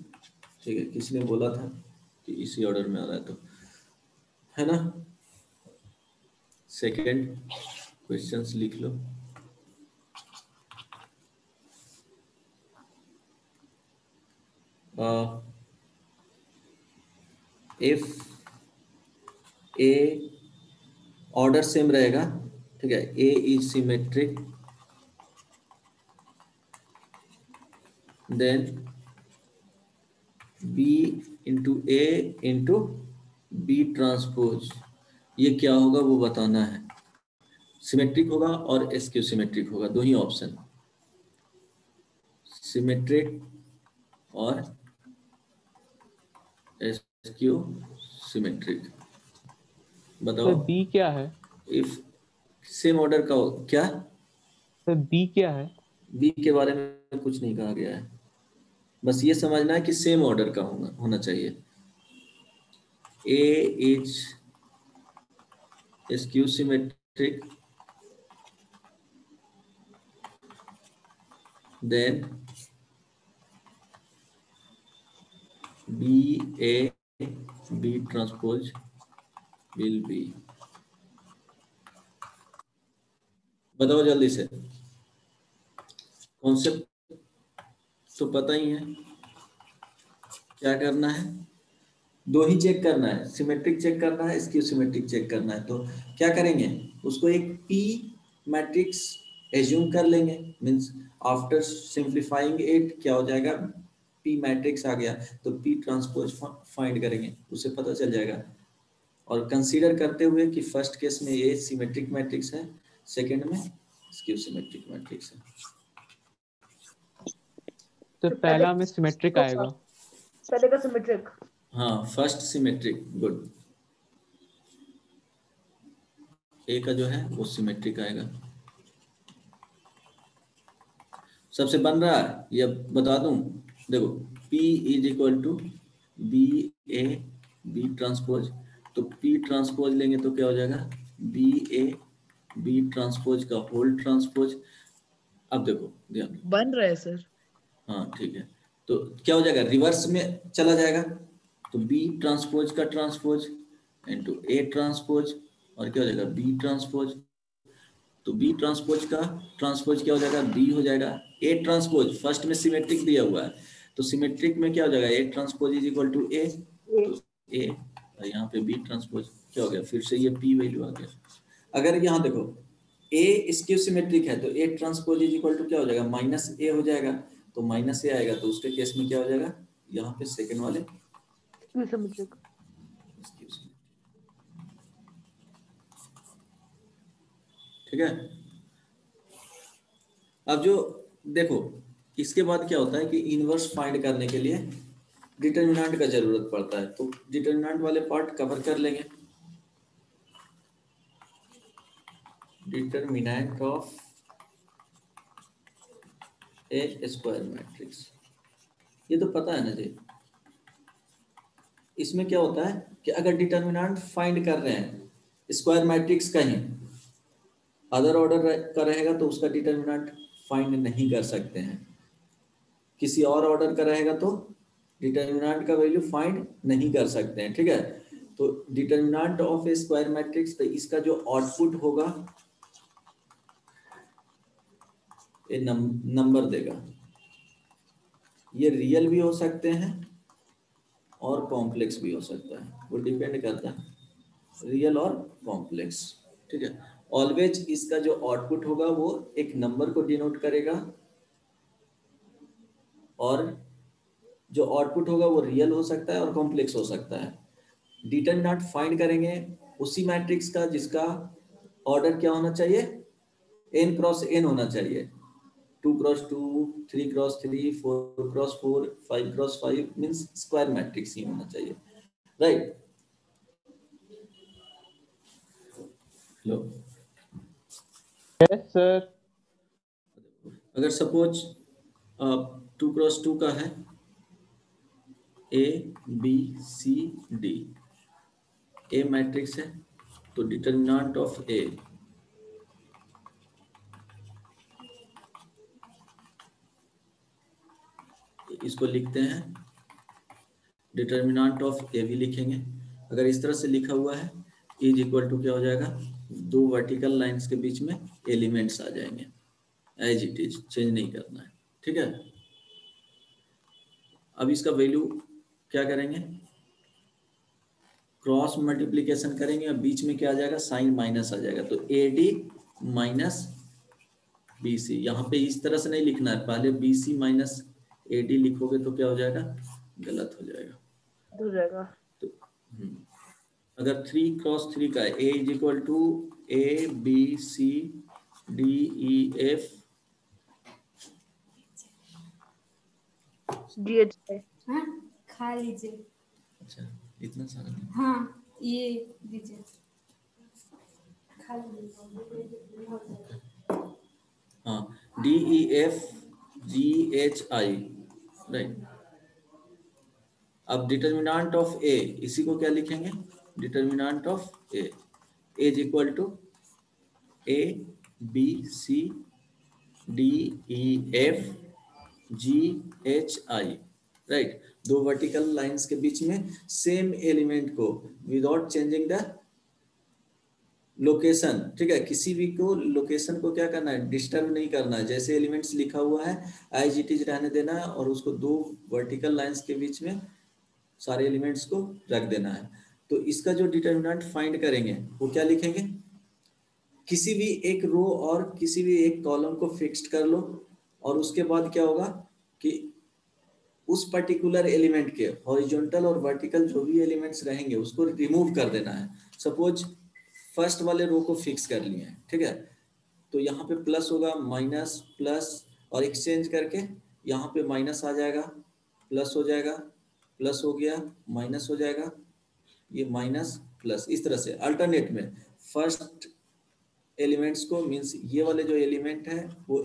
ठीक है, किसी ने बोला था कि इसी ऑर्डर में आ रहा है, तो है ना। सेकेंड क्वेश्चंस लिख लो। इफ ए ऑर्डर सेम रहेगा, ठीक है, A is symmetric, then B into A into B transpose, ये क्या होगा वो बताना है, सिमेट्रिक होगा और एसक्यू सिमेट्रिक होगा, दो ही ऑप्शन, सिमेट्रिक और एसक्यू सिमेट्रिक, बताओ। सर बी क्या है? इफ सेम ऑर्डर का क्या, सर बी क्या है? बी के बारे में कुछ नहीं कहा गया है, बस ये समझना है कि सेम ऑर्डर का होना चाहिए। A is skew symmetric, then B transpose will be, बताओ जल्दी से, कॉन्सेप्ट तो पता ही है, क्या करना है, दो ही चेक करना है, सिमेट्रिक चेक करना है, स्क्यू सिमेट्रिक चेक करना है, तो क्या करेंगे, उसको एक पी मैट्रिक्स एज्यूम कर लेंगे, मींस आफ्टर सिंप्लीफाइंग इट क्या हो जाएगा, पी मैट्रिक्स आ गया, तो पी ट्रांसपोज फाइंड करेंगे, उससे पता चल जाएगा, और कंसीडर करते हुए कि फर्स्ट केस में ये सिमेट्रिक मैट्रिक्स है, सेकंड में स्क्यू सिमेट्रिक मैट्रिक्स है। तो पहला में सिमेट्रिक आएगा। पहले का सिमेट्रिक, हाँ फर्स्ट सिमेट्रिक, गुड, ए का जो है वो सिमेट्रिक आएगा, सबसे बन रहा है, ये बता दूं, देखो P is equal to B A B transpose, तो P ट्रांसपोज लेंगे तो क्या हो जाएगा, बी ए बी ट्रांसपोज का होल ट्रांसपोज, अब देखो ध्यान, बन रहा है सर। हाँ ठीक है, तो क्या हो जाएगा, रिवर्स में चला जाएगा, तो बी ट्रांसपोज का ट्रांसपोज इनटू ए ट्रांसपोज, और क्या हो जाएगा बी ट्रांसपोज, तो बी ट्रांसपोज का ट्रांसपोज क्या हो जाएगा, बी हो जाएगा। ए ट्रांसपोज फर्स्ट में सिमेट्रिक दिया हुआ है, तो सिमेट्रिक में क्या हो जाएगा, A transpose is equal to A, तो ए, और यहाँ पे बी ट्रांसपोज क्या हो गया, फिर से ये पी वैल्यू आ गया। अगर यहाँ देखो ए स्क्यू सिमेट्रिक है, तो A transpose is equal to क्या हो जाएगा, माइनस ए हो जाएगा, तो माइनस ए आएगा, तो उसके केस में क्या हो जाएगा, यहाँ पे सेकंड वाले सिमेट्रिक। ठीक है। अब जो देखो इसके बाद क्या होता है कि इनवर्स फाइंड करने के लिए डिटर्मिनेंट का जरूरत पड़ता है, तो डिटर्मिनेंट वाले पार्ट कवर कर लेंगे। Determinant of A square matrix, ये तो पता है ना जी। इसमें क्या होता है कि अगर डिटर्मिनेंट फाइंड कर रहे हैं स्क्वायर मैट्रिक्स का ही, अदर ऑर्डर का रहेगा तो उसका डिटर्मिनेंट फाइंड नहीं कर सकते हैं, किसी और ऑर्डर का रहेगा तो डिटर्मिनेंट का वैल्यू फाइंड नहीं कर सकते हैं। ठीक है, तो determinant of A square matrix, तो इसका जो आउटपुट होगा ये नंबर देगा। ये रियल भी हो सकते हैं और कॉम्प्लेक्स भी हो सकता है, वो डिपेंड करता है रियल और कॉम्प्लेक्स। ठीक है, ऑलवेज इसका जो आउटपुट होगा वो एक नंबर को डिनोट करेगा, और जो आउटपुट होगा वो रियल हो सकता है और कॉम्प्लेक्स हो सकता है। डिटर्मिनेंट फाइंड करेंगे उसी मैट्रिक्स का जिसका ऑर्डर क्या होना चाहिए, n क्रॉस n होना चाहिए, 2 cross 2, 3 cross 3, 4 cross 4, 5 cross 5 means square matrix ही होना चाहिए, राइट। Hello, yes sir. अगर सपोज 2 क्रॉस 2 का है, A B C D, A matrix है, तो डिटर्मिनेंट ऑफ ए इसको लिखते हैं, डिटर्मिनेंट ऑफ ए भी लिखेंगे। अगर इस तरह से लिखा हुआ है इज इक्वल टू क्या हो जाएगा, दो वर्टिकल लाइंस के बीच में एलिमेंट्स आ जाएंगे, एज इट इज, चेंज नहीं करना है। ठीक है, अब इसका वैल्यू क्या करेंगे, क्रॉस मल्टीप्लीकेशन करेंगे, और बीच में क्या आ जाएगा, साइन माइनस आ जाएगा, तो A D minus B C. यहाँ पे इस तरह से नहीं लिखना है, पहले B C minus A D लिखोगे तो क्या हो जाएगा, गलत हो जाएगा। हो जाएगा। तो अगर 3 क्रॉस 3 का है, A is equal to A B C D E F GH है। हाँ खा लीजिए। अच्छा इतना सारा नहीं। हाँ ये दीजिए, खा लीजिए। हाँ, D E F G H I, right. अब डिटर्मिनेंट ऑफ ए, इसी को क्या लिखेंगे, determinant of A is equal to A B C D E F G H I, right. दो वर्टिकल लाइंस के बीच में सेम एलिमेंट को विदाउट चेंजिंग द लोकेशन, ठीक है, किसी भी को लोकेशन को क्या करना है, डिस्टर्ब नहीं करना है। जैसे एलिमेंट्स लिखा हुआ है एज इट इज रहने देना है, और उसको दो वर्टिकल लाइंस के बीच में सारे एलिमेंट्स को रख देना है। तो इसका जो डिटर्मिनेंट फाइंड करेंगे वो क्या लिखेंगे, किसी भी एक रो और किसी भी एक कॉलम को फिक्स्ड कर लो, और उसके बाद क्या होगा कि उस पर्टिकुलर एलिमेंट के हॉरिजॉन्टल और वर्टिकल जो भी एलिमेंट्स रहेंगे उसको रिमूव कर देना है। सपोज फर्स्ट वाले रो को फिक्स कर लिए हैं, ठीक है, तो यहाँ पे प्लस होगा, माइनस प्लस, और एक्सचेंज करके यहाँ पे माइनस आ जाएगा, प्लस हो जाएगा, प्लस हो गया, माइनस हो जाएगा, ये माइनस प्लस, इस तरह से अल्टरनेट में फर्स्ट एलिमेंट्स को, मीन्स ये वाले जो एलिमेंट है वो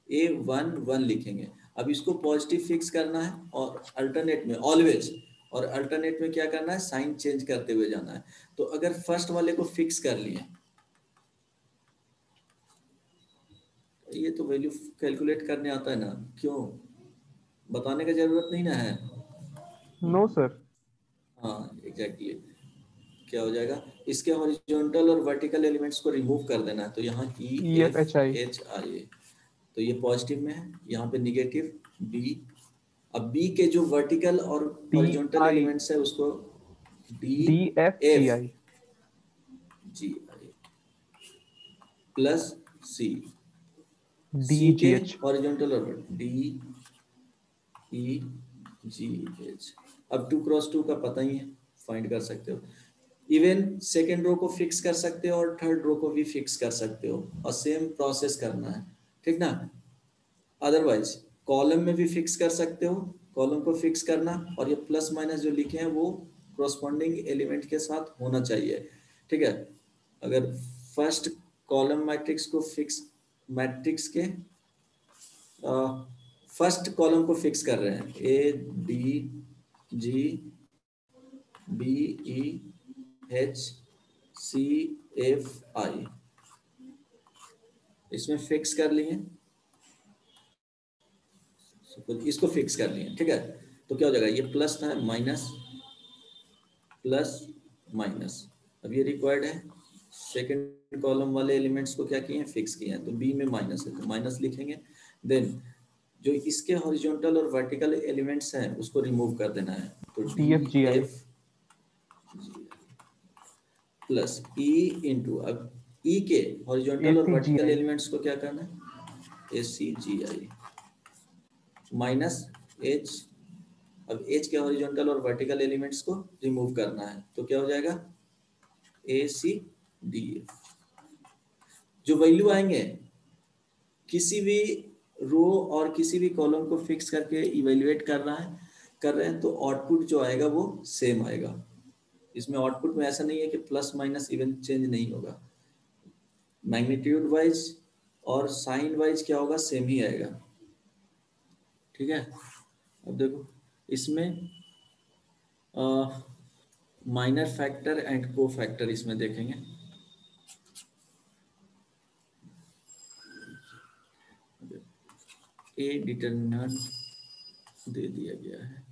A1 लिखेंगे। अब इसको पॉजिटिव फिक्स करना है, और अल्टरनेट में ऑलवेज, और अल्टरनेट में क्या करना है, साइन चेंज करते हुए जाना है। तो अगर फर्स्ट वाले को फिक्स कर लिए, ये तो वैल्यू कैलकुलेट करने आता है ना, क्यों बताने का जरूरत नहीं ना है। No sir. हाँ एग्जैक्टली क्या हो जाएगा, इसके हॉरिजॉन्टल और वर्टिकल एलिमेंट्स को रिमूव कर देना है, तो यहाँ EFHI, तो ये पॉजिटिव में है, यहाँ पे निगेटिव B। अब B के जो वर्टिकल और हॉरिजॉन्टल एलिमेंट्स है उसको DFGI प्लस C के DGH। हॉरिजॉन्टल और DEGH। अब 2x2 का पता ही है, फाइंड कर सकते हो। इवन सेकेंड रो को फिक्स कर सकते हो और थर्ड रो को भी फिक्स कर सकते हो, और सेम प्रोसेस करना है, ठीक ना। अदरवाइज कॉलम में भी फिक्स कर सकते हो, कॉलम को फिक्स करना, और ये प्लस माइनस जो लिखे हैं वो कोरस्पॉन्डिंग एलिमेंट के साथ होना चाहिए, ठीक है। अगर फर्स्ट कॉलम मैट्रिक्स को फिक्स, मैट्रिक्स के फर्स्ट कॉलम को फिक्स कर रहे हैं, ABGBEHCFI, इसमें फिक्स कर लिए, इसको फिक्स कर लिए, ठीक है। तो क्या हो जाएगा, ये प्लस था, माइनस प्लस माइनस। अब ये रिक्वायर्ड है, सेकंड कॉलम वाले एलिमेंट्स को क्या किए हैं, फिक्स किए हैं, तो बी में माइनस है तो माइनस लिखेंगे। देन जो इसके हॉरिजॉन्टल और वर्टिकल एलिमेंट्स हैं उसको रिमूव कर देना है, तो DFGI प्लस E इंटू, अब E के हॉरिजॉन्टल और वर्टिकल ACGI एलिमेंट्स को क्या करना है, ACGI माइनस H। अब H के हॉरिजॉन्टल और वर्टिकल एलिमेंट्स को रिमूव करना है, तो क्या हो जाएगा, ACDF। जो वैल्यू आएंगे किसी भी रो और किसी भी कॉलम को फिक्स करके इवेल्युएट कर रहे हैं, तो आउटपुट जो आएगा वो सेम आएगा। इसमें आउटपुट में ऐसा नहीं है कि प्लस माइनस इवन चेंज नहीं होगा, मैग्नीट्यूड वाइज और साइन वाइज क्या होगा, सेम ही आएगा, ठीक है। अब देखो इसमें माइनर फैक्टर एंड को फैक्टर इसमें देखेंगे। ए डिटरमिनेंट दे दिया गया है,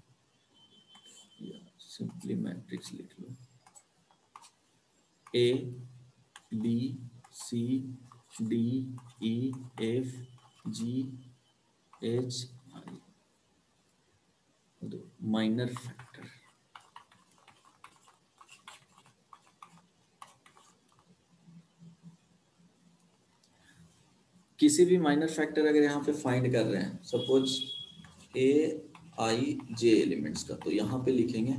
या सिंपली मैट्रिक्स लिख लो, A B C D E F G H I, minor factor. किसी भी माइनर फैक्टर अगर यहाँ पे फाइंड कर रहे हैं, सपोज AIJ एलिमेंट्स का, तो यहाँ पे लिखेंगे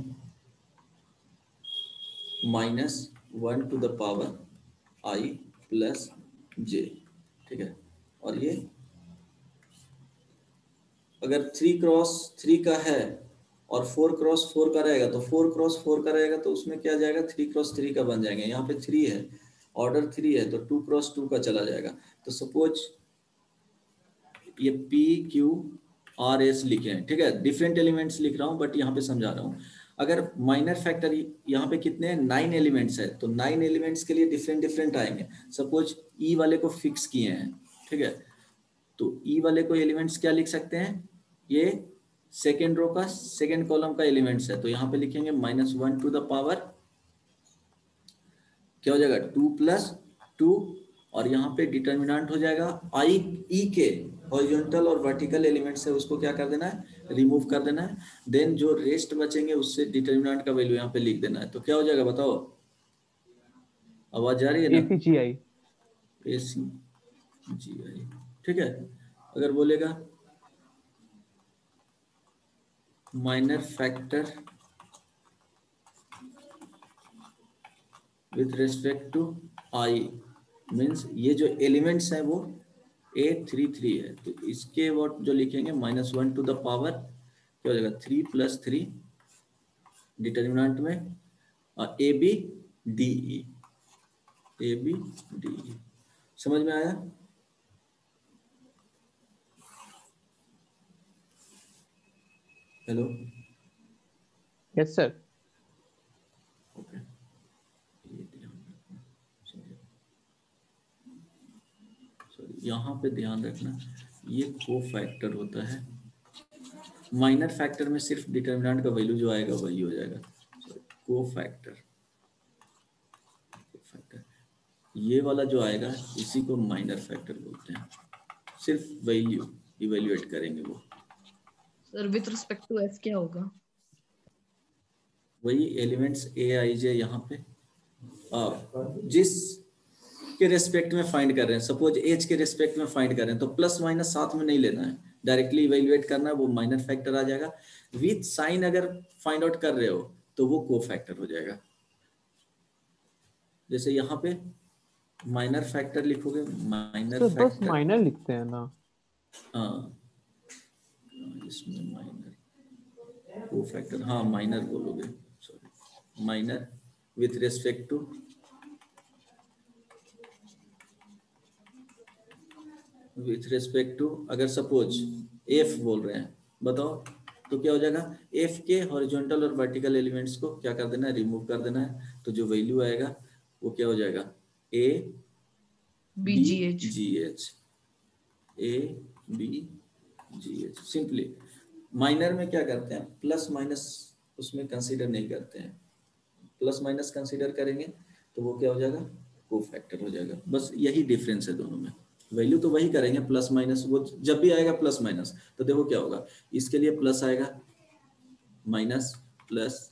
-1 to the power I plus J, ठीक है। और ये अगर 3x3 का है और 4x4 का रहेगा, तो 4x4 का रहेगा तो उसमें क्या जाएगा, 3x3 का बन जाएंगे। यहाँ पे 3 है, ऑर्डर 3 है, तो 2x2 का चला जाएगा। तो सपोज ये PQRS लिखे हैं, ठीक है, डिफरेंट एलिमेंट्स लिख रहा हूँ बट यहाँ पे समझा रहा हूँ। अगर माइनर फैक्टर यहाँ पे कितने हैं, 9 एलिमेंट्स है, तो 9 एलिमेंट्स के लिए डिफरेंट आएंगे। सपोज E वाले को फिक्स किए हैं, ठीक है, तो E वाले को एलिमेंट्स क्या लिख सकते हैं, ये सेकेंड रो का सेकेंड कॉलम का एलिमेंट्स है, तो यहाँ पे लिखेंगे -1 to the power क्या हो जाएगा, 2 + 2, और यहाँ पे डिटर्मिनेंट हो जाएगा E के हॉरिजॉन्टल और वर्टिकल एलिमेंट्स है उसको क्या कर देना है, रिमूव कर देना है। देन जो रेस्ट बचेंगे उससे डिटर्मिनेंट का वैल्यू यहाँ पे लिख देना है, तो क्या हो जाएगा बताओ, आवाज जा रही है ना, ACGI ACGI, ठीक है। अगर बोलेगा minor factor with respect to I means ये जो एलिमेंट्स हैं वो A33 है, तो इसके व्हाट जो लिखेंगे -1 to the power क्या हो जाएगा, 3 + 3 डिटर्मिनेंट में ABDE, समझ में आया। Hello, yes sir. Okay, sorry यहाँ पे ध्यान रखना, ये कोफैक्टर होता है। माइनर फैक्टर में सिर्फ डिटर्मिनेंट का वैल्यू जो आएगा वही हो जाएगा। कोफैक्टर, ये वाला जो आएगा इसी को माइनर फैक्टर बोलते हैं। सिर्फ वैल्यू इवेल्युएट करेंगे वो। Sir with respect to F क्या होगा? वही एलिमेंट्स ए आई जे यहाँ पे आप जिस के रेस्पेक्ट में फाइंड कर रहे हैं, सपोज एज के रेस्पेक्ट में फाइंड कर रहे हैं तो प्लस माइनस साथ में नहीं लेना है, डायरेक्टली इवेल्युएट करना है, वो माइनर फैक्टर आ जाएगा। विथ साइन अगर फाइंड आउट कर रहे हो तो वो को फैक्टर हो जाएगा। जैसे यहाँ पे माइनर फैक्टर लिखोगे, माइनर बस फैक्टर माइनर लिखते हैं ना। हाँ, इसमें माइनर को फैक्टर, हाँ माइनर बोलोगे, sorry minor with respect to अगर सपोज एफ बोल रहे हैं, बताओ तो क्या हो जाएगा? एफ के हॉरिजॉन्टल और वर्टिकल एलिमेंट्स को क्या कर देना है? रिमूव कर देना है। तो जो वैल्यू आएगा वो क्या हो जाएगा? A B G H, A B G H. Simply minor में क्या करते हैं? प्लस माइनस उसमें कंसीडर नहीं करते हैं, प्लस माइनस कंसीडर करेंगे तो वो क्या हो जाएगा? कोफैक्टर हो जाएगा। बस यही डिफरेंस है दोनों में। वैल्यू तो वही करेंगे, प्लस माइनस। वो जब भी आएगा प्लस माइनस तो देखो क्या होगा, इसके लिए प्लस आएगा, minus plus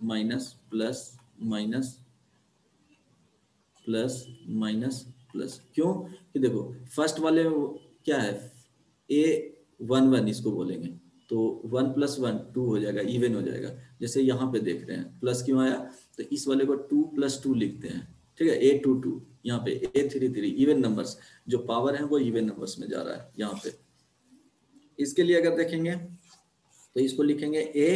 minus plus minus plus minus plus. क्यों? कि देखो फर्स्ट वाले क्या है, ए 1 1 इसको बोलेंगे तो 1 + 1 2 हो जाएगा, इवन हो जाएगा। जैसे यहाँ पे देख रहे हैं प्लस क्यों आया, तो इस वाले को 2 + 2 लिखते हैं, ठीक है, A 2 2, यहाँ पे A 3 3, इवन नंबर्स, जो पावर है वो इवन नंबर्स में जा रहा है यहाँ पे। इसके लिए अगर देखेंगे तो इसको लिखेंगे A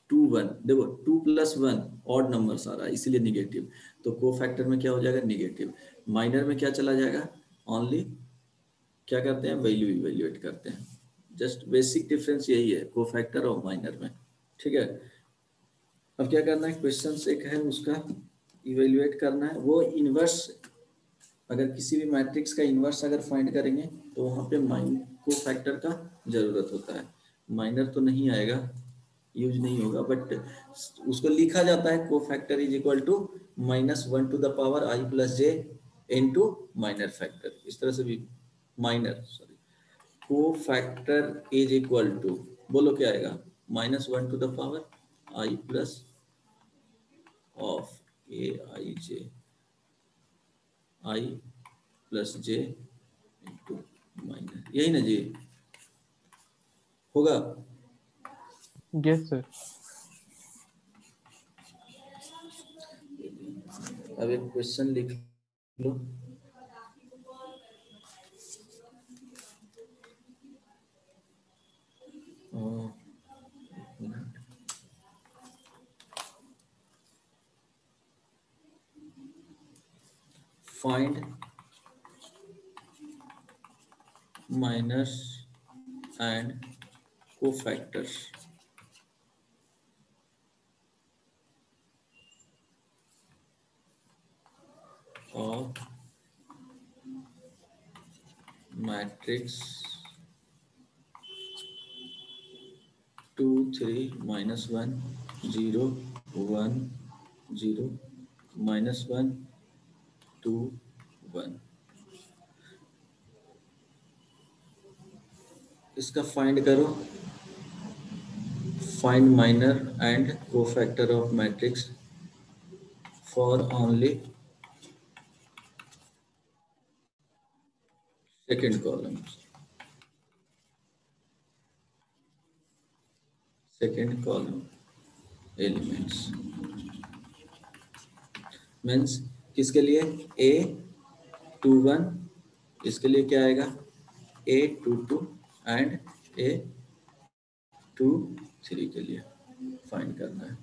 2 1, देखो 2 + 1 ऑड नंबर्स आ रहा है इसीलिए निगेटिव, तो कोफैक्टर में क्या हो जाएगा? निगेटिव। माइनर में क्या चला जाएगा? ओनली क्या करते हैं? वैल्यू इवेल्युएट करते हैं। जस्ट बेसिक डिफरेंस यही है कोफैक्टर और माइनर में, ठीक है। अब क्या करना है, क्वेश्चन एक है उसका इवेल्युएट करना है, वो इनवर्स, अगर किसी भी मैट्रिक्स का इनवर्स अगर फाइंड करेंगे तो वहाँ पे कोफैक्टर का जरूरत होता है। माइनर तो नहीं आएगा, यूज नहीं होगा, बट उसको लिखा जाता है cofactor is equal to -1 to the power i + j into minor factor. इस तरह से भी minor, sorry, cofactor is equal to, बोलो क्या आएगा? -1 to the power i plus of a i j, i plus j into minor, यही ना जी होगा? Yes sir. अब एक क्वेश्चन लिख लो। Find minors and cofactors of matrix 2 3 -1 0 1 0 -1 2 1। इसका फाइंड करो। Find minor and cofactor of matrix for only second column, second column elements. Means किसके लिए? A 2 1, इसके लिए क्या आएगा? A 2 2 एंड A 2 3 के लिए फाइंड करना है।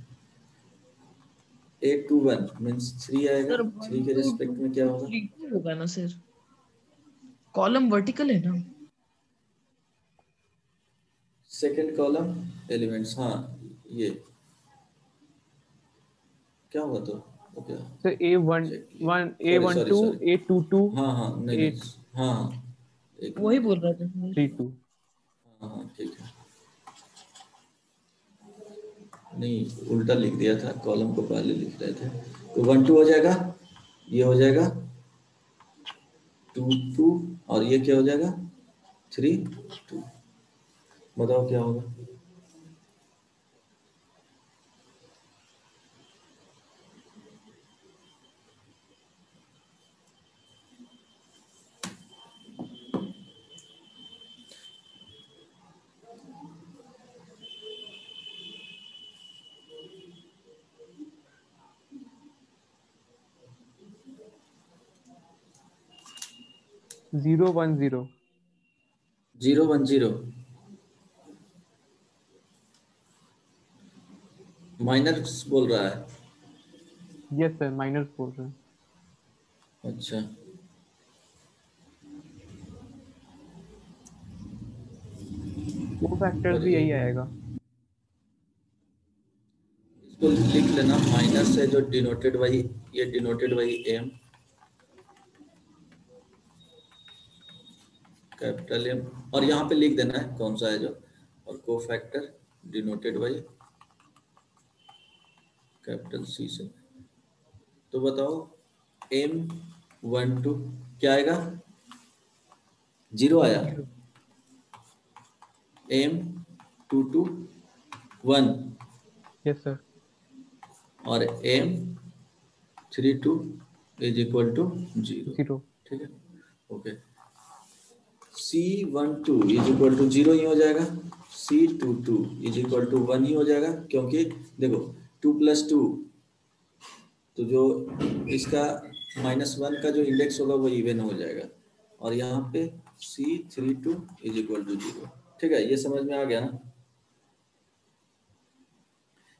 A 2 1 मीन्स 3 आएगा, 3 के रिस्पेक्ट में क्या होगा? होगा ना सर, कॉलम वर्टिकल है ना। सेकेंड कॉलम एलिमेंट्स, हाँ ये क्या हुआ? तो क्या सर A1 1 A12 A22 हाँ हाँ नहीं हाँ एक वही मिनट। बोल रहा था 3 2। हाँ ठीक है, नहीं उल्टा लिख दिया था, कॉलम को पहले लिख रहे थे। तो 1 2 हो जाएगा, ये हो जाएगा 2 2, और ये क्या हो जाएगा 3 2। बताओ क्या होगा। जीरो 1 0। 0 1 0 माइनस बोल रहा है। यस सर, माइनस बोल रहे हैं। अच्छा, वो फैक्टर्स और भी यही आएगा। इसको लिख लेना, माइनस है जो डिनोटेड बाई, ये denoted by M, capital M, और यहाँ पे लिख देना है कौन सा है जो, और cofactor denoted by capital C से। तो बताओ एम 1 2 क्या आएगा, 0 आया। M 2 2 1, yes sir. और एम 3 2 इज इक्वल टू 0। 0। ठीक है, okay. C12 is equal to 0 ही हो जाएगा, C22 इज इक्वल टू 1 ही हो जाएगा, क्योंकि देखो 2 + 2, तो जो इसका -1 का जो इंडेक्स होगा वो इवन हो जाएगा, और यहाँ पे C32 इज इक्वल टू 0। ठीक है, ये समझ में आ गया ना।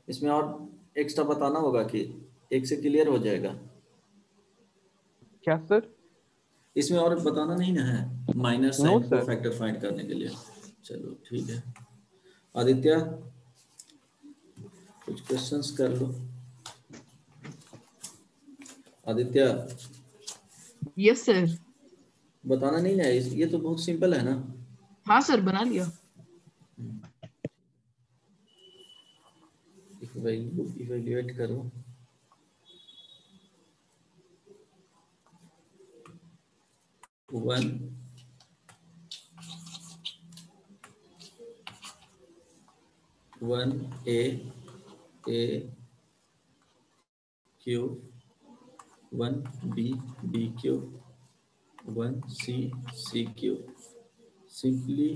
इसमें और एक्स्ट्रा बताना होगा कि एक से क्लियर हो जाएगा। क्या सर? इसमें और बताना नहीं ना है, माइनस नो साइन को सर। फैक्टर फाइंड करने के लिए। चलो ठीक है, आदित्य कुछ क्वेश्चंस कर लो। Aditya yes sir. बताना नहीं ना, ये तो बहुत सिंपल है ना। हाँ सर, बना लिया। इवेल्युएट करो। One one A cube, 1 B cube, 1 C cube. Simply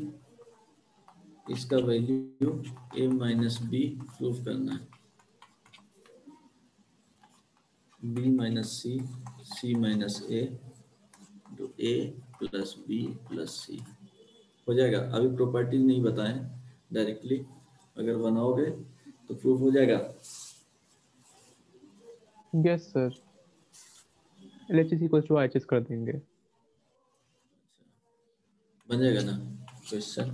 इसका value a minus B prove करना है, b minus C minus A, तो a plus B plus C हो जाएगा। अभी प्रॉपर्टी नहीं बताएं, डायरेक्टली अगर बनाओगे तो प्रूफ हो जाएगा। Yes sir, LHS equal to RHS कर देंगे। बन जाएगा ना क्वेश्चन।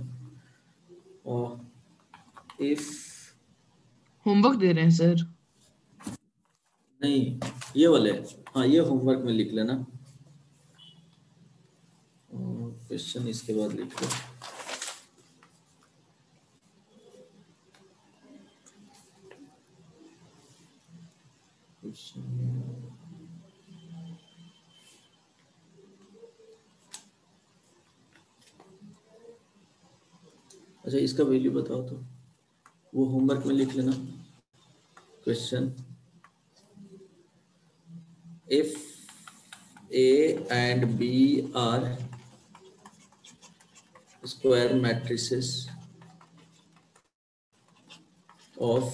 और इफ होमवर्क दे रहे हैं सर। नहीं, ये वाले, हाँ ये होमवर्क में लिख लेना, क्वेश्चन इसके बाद लिख लो। अच्छा, इसका वैल्यू बताओ तो, वो होमवर्क में लिख लेना question. If A and B are square matrices of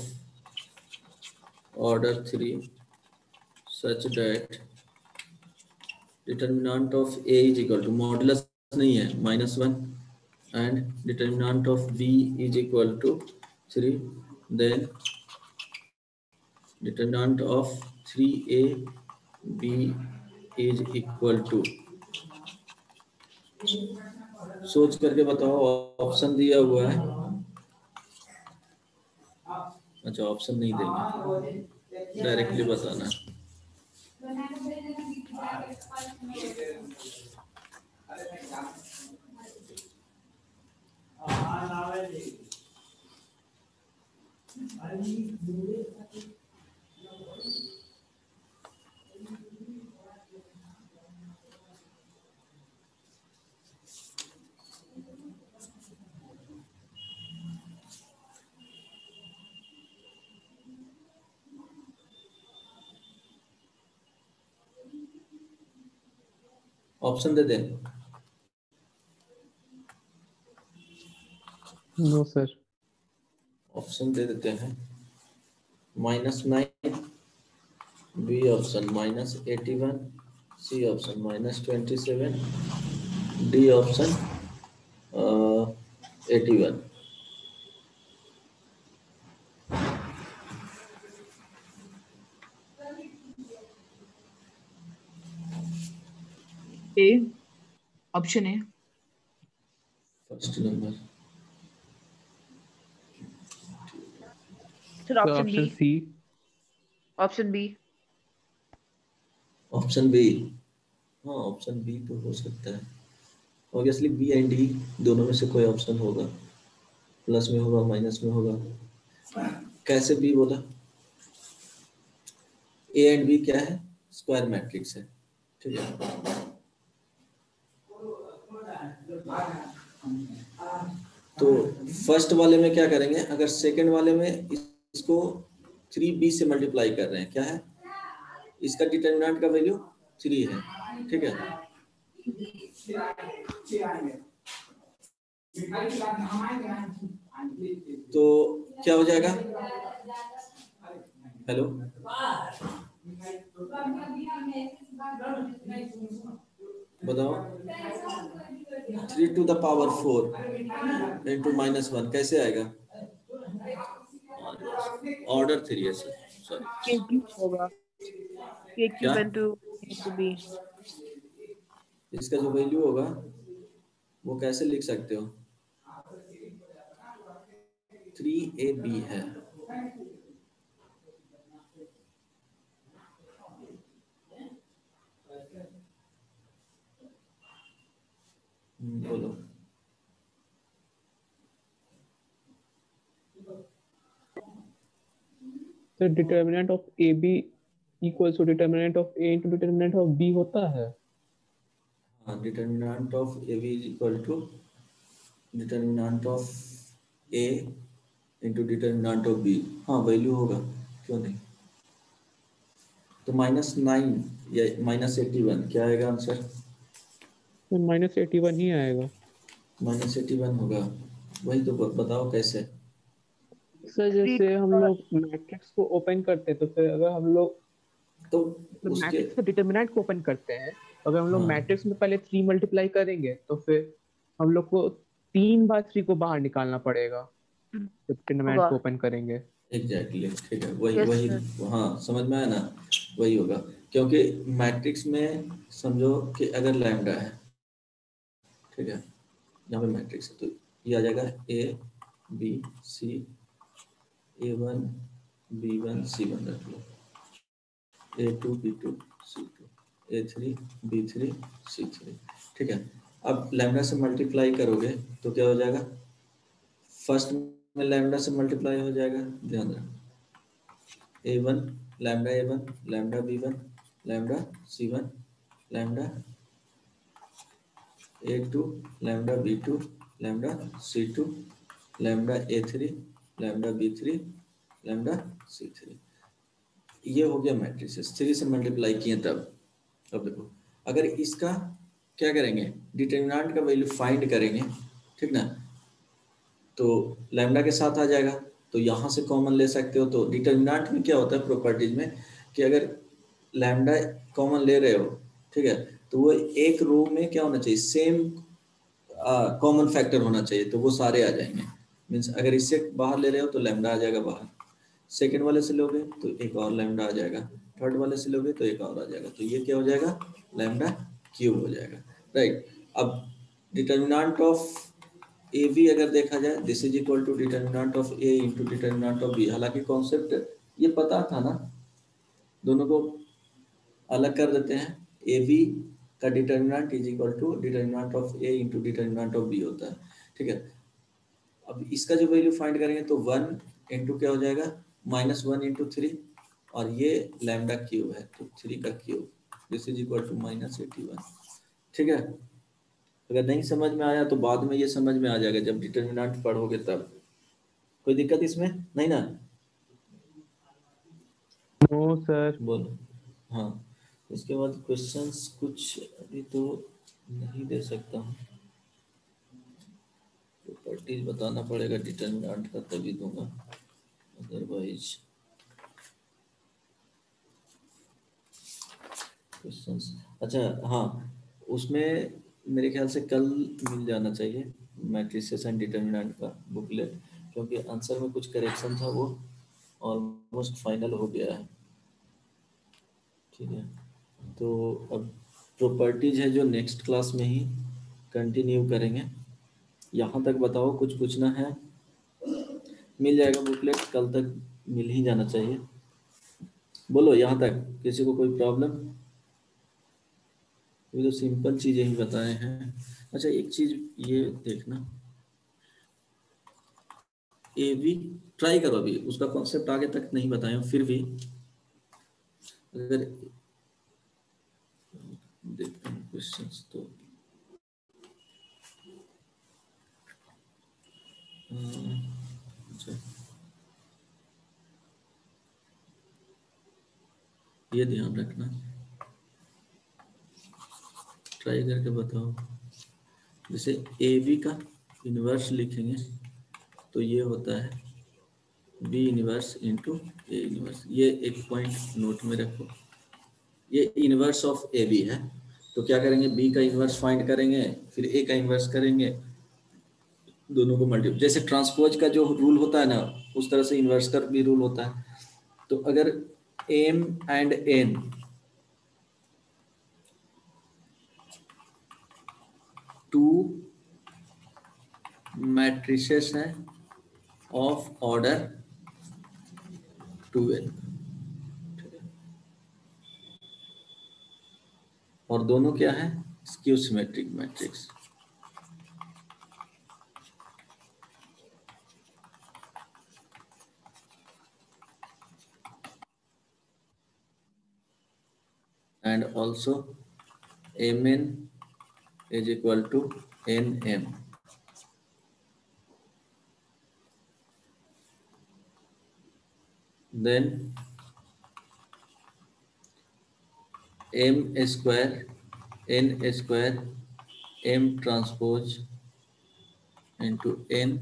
order 3 such that determinant of A is equal to, modulus नहीं है, -1, and determinant of B is equal to 3, then determinant of 3A B is equal to, सोच करके बताओ। Option दिया हुआ है, अच्छा option नहीं देंगे, डायरेक्टली बताना है। ऑप्शन दे दें? No sir. ऑप्शन दे देते हैं। -9, B option -81, C option -27, D option 81। A, option A. First number sir option option B. C. Option B. Option B. हाँ, ऑप्शन बी तो हो सकता है। ऑब्वियसली बी एंड डी दोनों में से कोई ऑप्शन होगा, प्लस में होगा माइनस में होगा। कैसे बी बोला? ए एंड बी क्या है? स्क्वायर मैट्रिक्स है, ठीक है। तो फर्स्ट वाले में क्या करेंगे? अगर सेकंड वाले में इसको 3b से मल्टीप्लाई कर रहे हैं, क्या है इसका डिटर्मिनेंट का वैल्यू 3 है, ठीक है। तो क्या हो जाएगा? हेलो, बताओ। 3 to the power 4 into -1 कैसे आएगा? ऑर्डर 3 है सर, सॉरी। ए क्यूब होगा। ए क्या? Cube into B. इसका जो वैल्यू होगा वो कैसे लिख सकते हो? 3ab है। बोलो। तो determinant of A B equals to determinant of A into determinant of B होता है। हाँ, determinant of A B is equal to determinant of A into determinant of B. हाँ, वैल्यू होगा, क्यों नहीं। तो -9 या -81 क्या आएगा आंसर? तो -81 ही आएगा। -81 होगा। वही तो बताओ कैसे। सर जैसे हम लोग मैट्रिक्स को ओपन करते हैं तो फिर अगर हम लोग तो उसके मैट्रिक्स के डिटर्मिनेंट को ओपन करते हैं, अगर हम लोग हाँ, मैट्रिक्स में पहले 3 मल्टीप्लाई करेंगे तो फिर हम लोग को 3 बार 3 को बाहर निकालना पड़ेगा जब डिटर्मिनेंट होगा। को ओपन करेंगे। एग्जैक्टली, ठीक है, वही यस वही। सर। हाँ, समझ में आया ना, वही होगा। क्योंकि मैट्रिक्स में समझो कि अगर लैम्डा है, ठीक है, यहाँ पे मैट्रिक्स है तो ये आ जाएगा A B C, A1 B1 C1 रख लो, A2 B2 C2, A3 B3 C3, ठीक है। अब लैम्डा से मल्टीप्लाई करोगे तो क्या हो जाएगा? फर्स्ट में लैम्डा से मल्टीप्लाई हो जाएगा, ध्यान रखना। A1 lambda A1 lambda B1 lambda C1 lambda A2 lambda B2 lambda C2 lambda A3 lambda B3 lambda C3। ये हो गया मैट्रिसेस, 3 से मल्टीप्लाई किए तब। अब देखो, अगर इसका क्या करेंगे? डिटर्मिनेंट का वैल्यू फाइंड करेंगे, ठीक ना। तो लैम्डा के साथ आ जाएगा, तो यहाँ से कॉमन ले सकते हो। तो डिटर्मिनेंट में क्या होता है प्रॉपर्टीज में कि अगर लैम्डा कॉमन ले रहे हो, ठीक है, तो वो एक रो में क्या होना चाहिए? सेम कॉमन फैक्टर होना चाहिए, तो वो सारे आ जाएंगे। मीन्स अगर इससे बाहर ले रहे हो तो लैम्डा आ जाएगा बाहर, सेकंड वाले से लोगे तो एक और लैम्डा आ जाएगा, थर्ड वाले से लोगे तो एक और आ जाएगा, तो ये क्या हो जाएगा? लैम्डा क्यूब हो जाएगा, राइट। अब डिटर्मिनेंट ऑफ ए बी अगर देखा जाए, this is equal to determinant of A into determinant of B. हालांकि कॉन्सेप्ट ये पता था ना, दोनों को अलग कर देते हैं। ए बी का determinant is equal to determinant of A into determinant of B होता है, ठीक है। अब इसका जो वैल्यू फाइंड करेंगे तो 1 इंटू क्या हो जाएगा? -1 इंटू 3, और ये लैम्डा क्यूब है तो 3 का cube, this is equal to -81, ठीक है। अगर नहीं समझ में आया तो बाद में ये समझ में आ जाएगा जब डिटर्मिनेंट पढ़ोगे तब। कोई दिक्कत इसमें नहीं ना? No sir. बोलो। हाँ, उसके बाद क्वेश्चंस कुछ अभी तो नहीं दे सकता हूँ, प्रॉपर्टीज बताना पड़ेगा डिटरमिनेंट का, तभी दूंगा, अदरवाइज क्वेश्चंस। अच्छा हाँ, उसमें मेरे ख्याल से कल मिल जाना चाहिए मैट्रिसेस एंड डिटरमिनेंट का बुकलेट, क्योंकि आंसर में कुछ करेक्शन था, वो ऑलमोस्ट फाइनल हो गया है। ठीक है, तो अब प्रॉपर्टीज है जो नेक्स्ट क्लास में ही कंटिन्यू करेंगे। यहाँ तक बताओ, कुछ पूछना है? मिल जाएगा बुकलेट, कल तक मिल ही जाना चाहिए। बोलो यहाँ तक किसी को कोई प्रॉब्लम? ये तो सिंपल चीजें ही बताए हैं। अच्छा एक चीज ये देखना, ए बी ट्राई करो, अभी उसका कॉन्सेप्ट आगे तक नहीं बताए हो, फिर भी अगर देखते हैं क्वेश्चंस तो अच्छा ये ध्यान रखना, ट्राई करके बताओ। जैसे ए बी का इन्वर्स लिखेंगे तो ये होता है B inverse into A inverse. ये एक पॉइंट नोट में रखो, ये इन्वर्स ऑफ ए बी है, तो क्या करेंगे, बी का इन्वर्स फाइंड करेंगे, फिर ए का इन्वर्स करेंगे, दोनों को मल्टीप्लाई, जैसे ट्रांसपोज का जो रूल होता है ना, उस तरह से इन्वर्स का भी रूल होता है। तो अगर M and N two matrices हैं ऑफ ऑर्डर 2n, और दोनों क्या है, skew symmetric matrix. and also mn is equal to nm. Then m square n square m transpose into n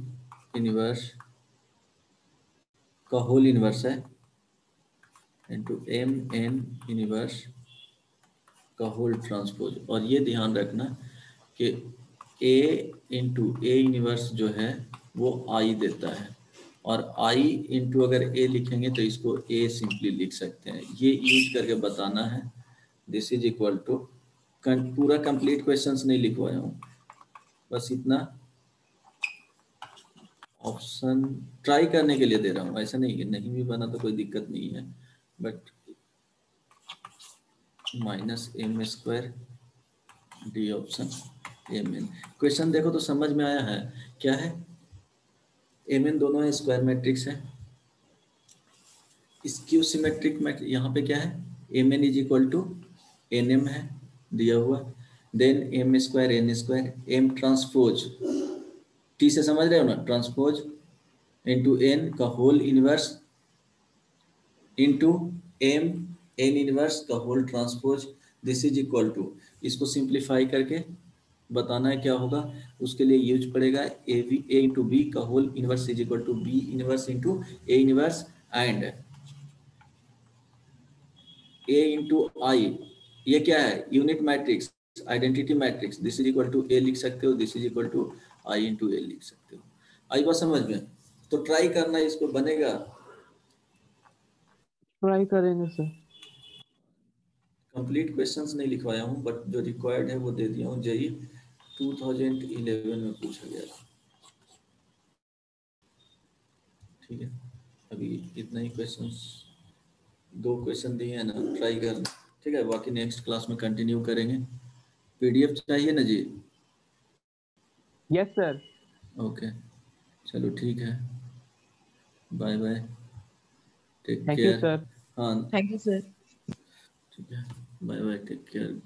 inverse का होल इनवर्स है इंटू एम एन इनवर्स का whole transpose. और ये ध्यान रखना कि a इंटू ए इनवर्स जो है वो i देता है, और i इंटू अगर a लिखेंगे तो इसको a सिंपली लिख सकते हैं। ये यूज करके बताना है। दिस इज इक्वल टू, पूरा कंप्लीट क्वेश्चंस नहीं लिखवाया हूँ, बस इतना ऑप्शन ट्राई करने के लिए दे रहा हूँ, ऐसा नहीं कि नहीं भी बना तो कोई दिक्कत नहीं है, but minus M square D option M N. Question देखो तो समझ में आया है क्या है, एम एन दोनों स्क्वायर मैट्रिक्स है, स्क्यू सिमेट्रिक मैट्रिक्स यहाँ पे क्या है, M N is equal to N M है दिया हुआ, then M square N square M transpose, T से समझ रहे हो ना, ट्रांसपोज इंटू एन का whole inverse into M N inverse का whole transpose, this is equal to, इसको सिंप्लीफाई करके बताना है क्या होगा, उसके लिए यूज पड़ेगा A B A into B का whole inverse is equal to B inverse into A inverse and A into I. ये क्या है, unit matrix, identity matrix, this is equal to A लिख सकते हो, this is equal to I into A लिख सकते हो। आई बात समझ में? तो ट्राई करना, इसको बनेगा, ट्राई करेंगे सर। कंप्लीट क्वेश्चंस नहीं लिखवाया हूँ, बट जो रिक्वायर्ड है वो दे दिया हूँ। जेई 2011 में पूछा गया था। ठीक है, अभी इतना ही क्वेश्चंस, 2 क्वेश्चन दिए हैं ना, ट्राई करना। ठीक है, बाकी नेक्स्ट क्लास में कंटिन्यू करेंगे। पीडीएफ चाहिए ना जी? Yes sir. ओके, चलो ठीक है, bye bye, take thank you care. Sir. हाँ थैंक यू सर। ठीक है, bye bye, take care,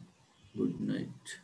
good night.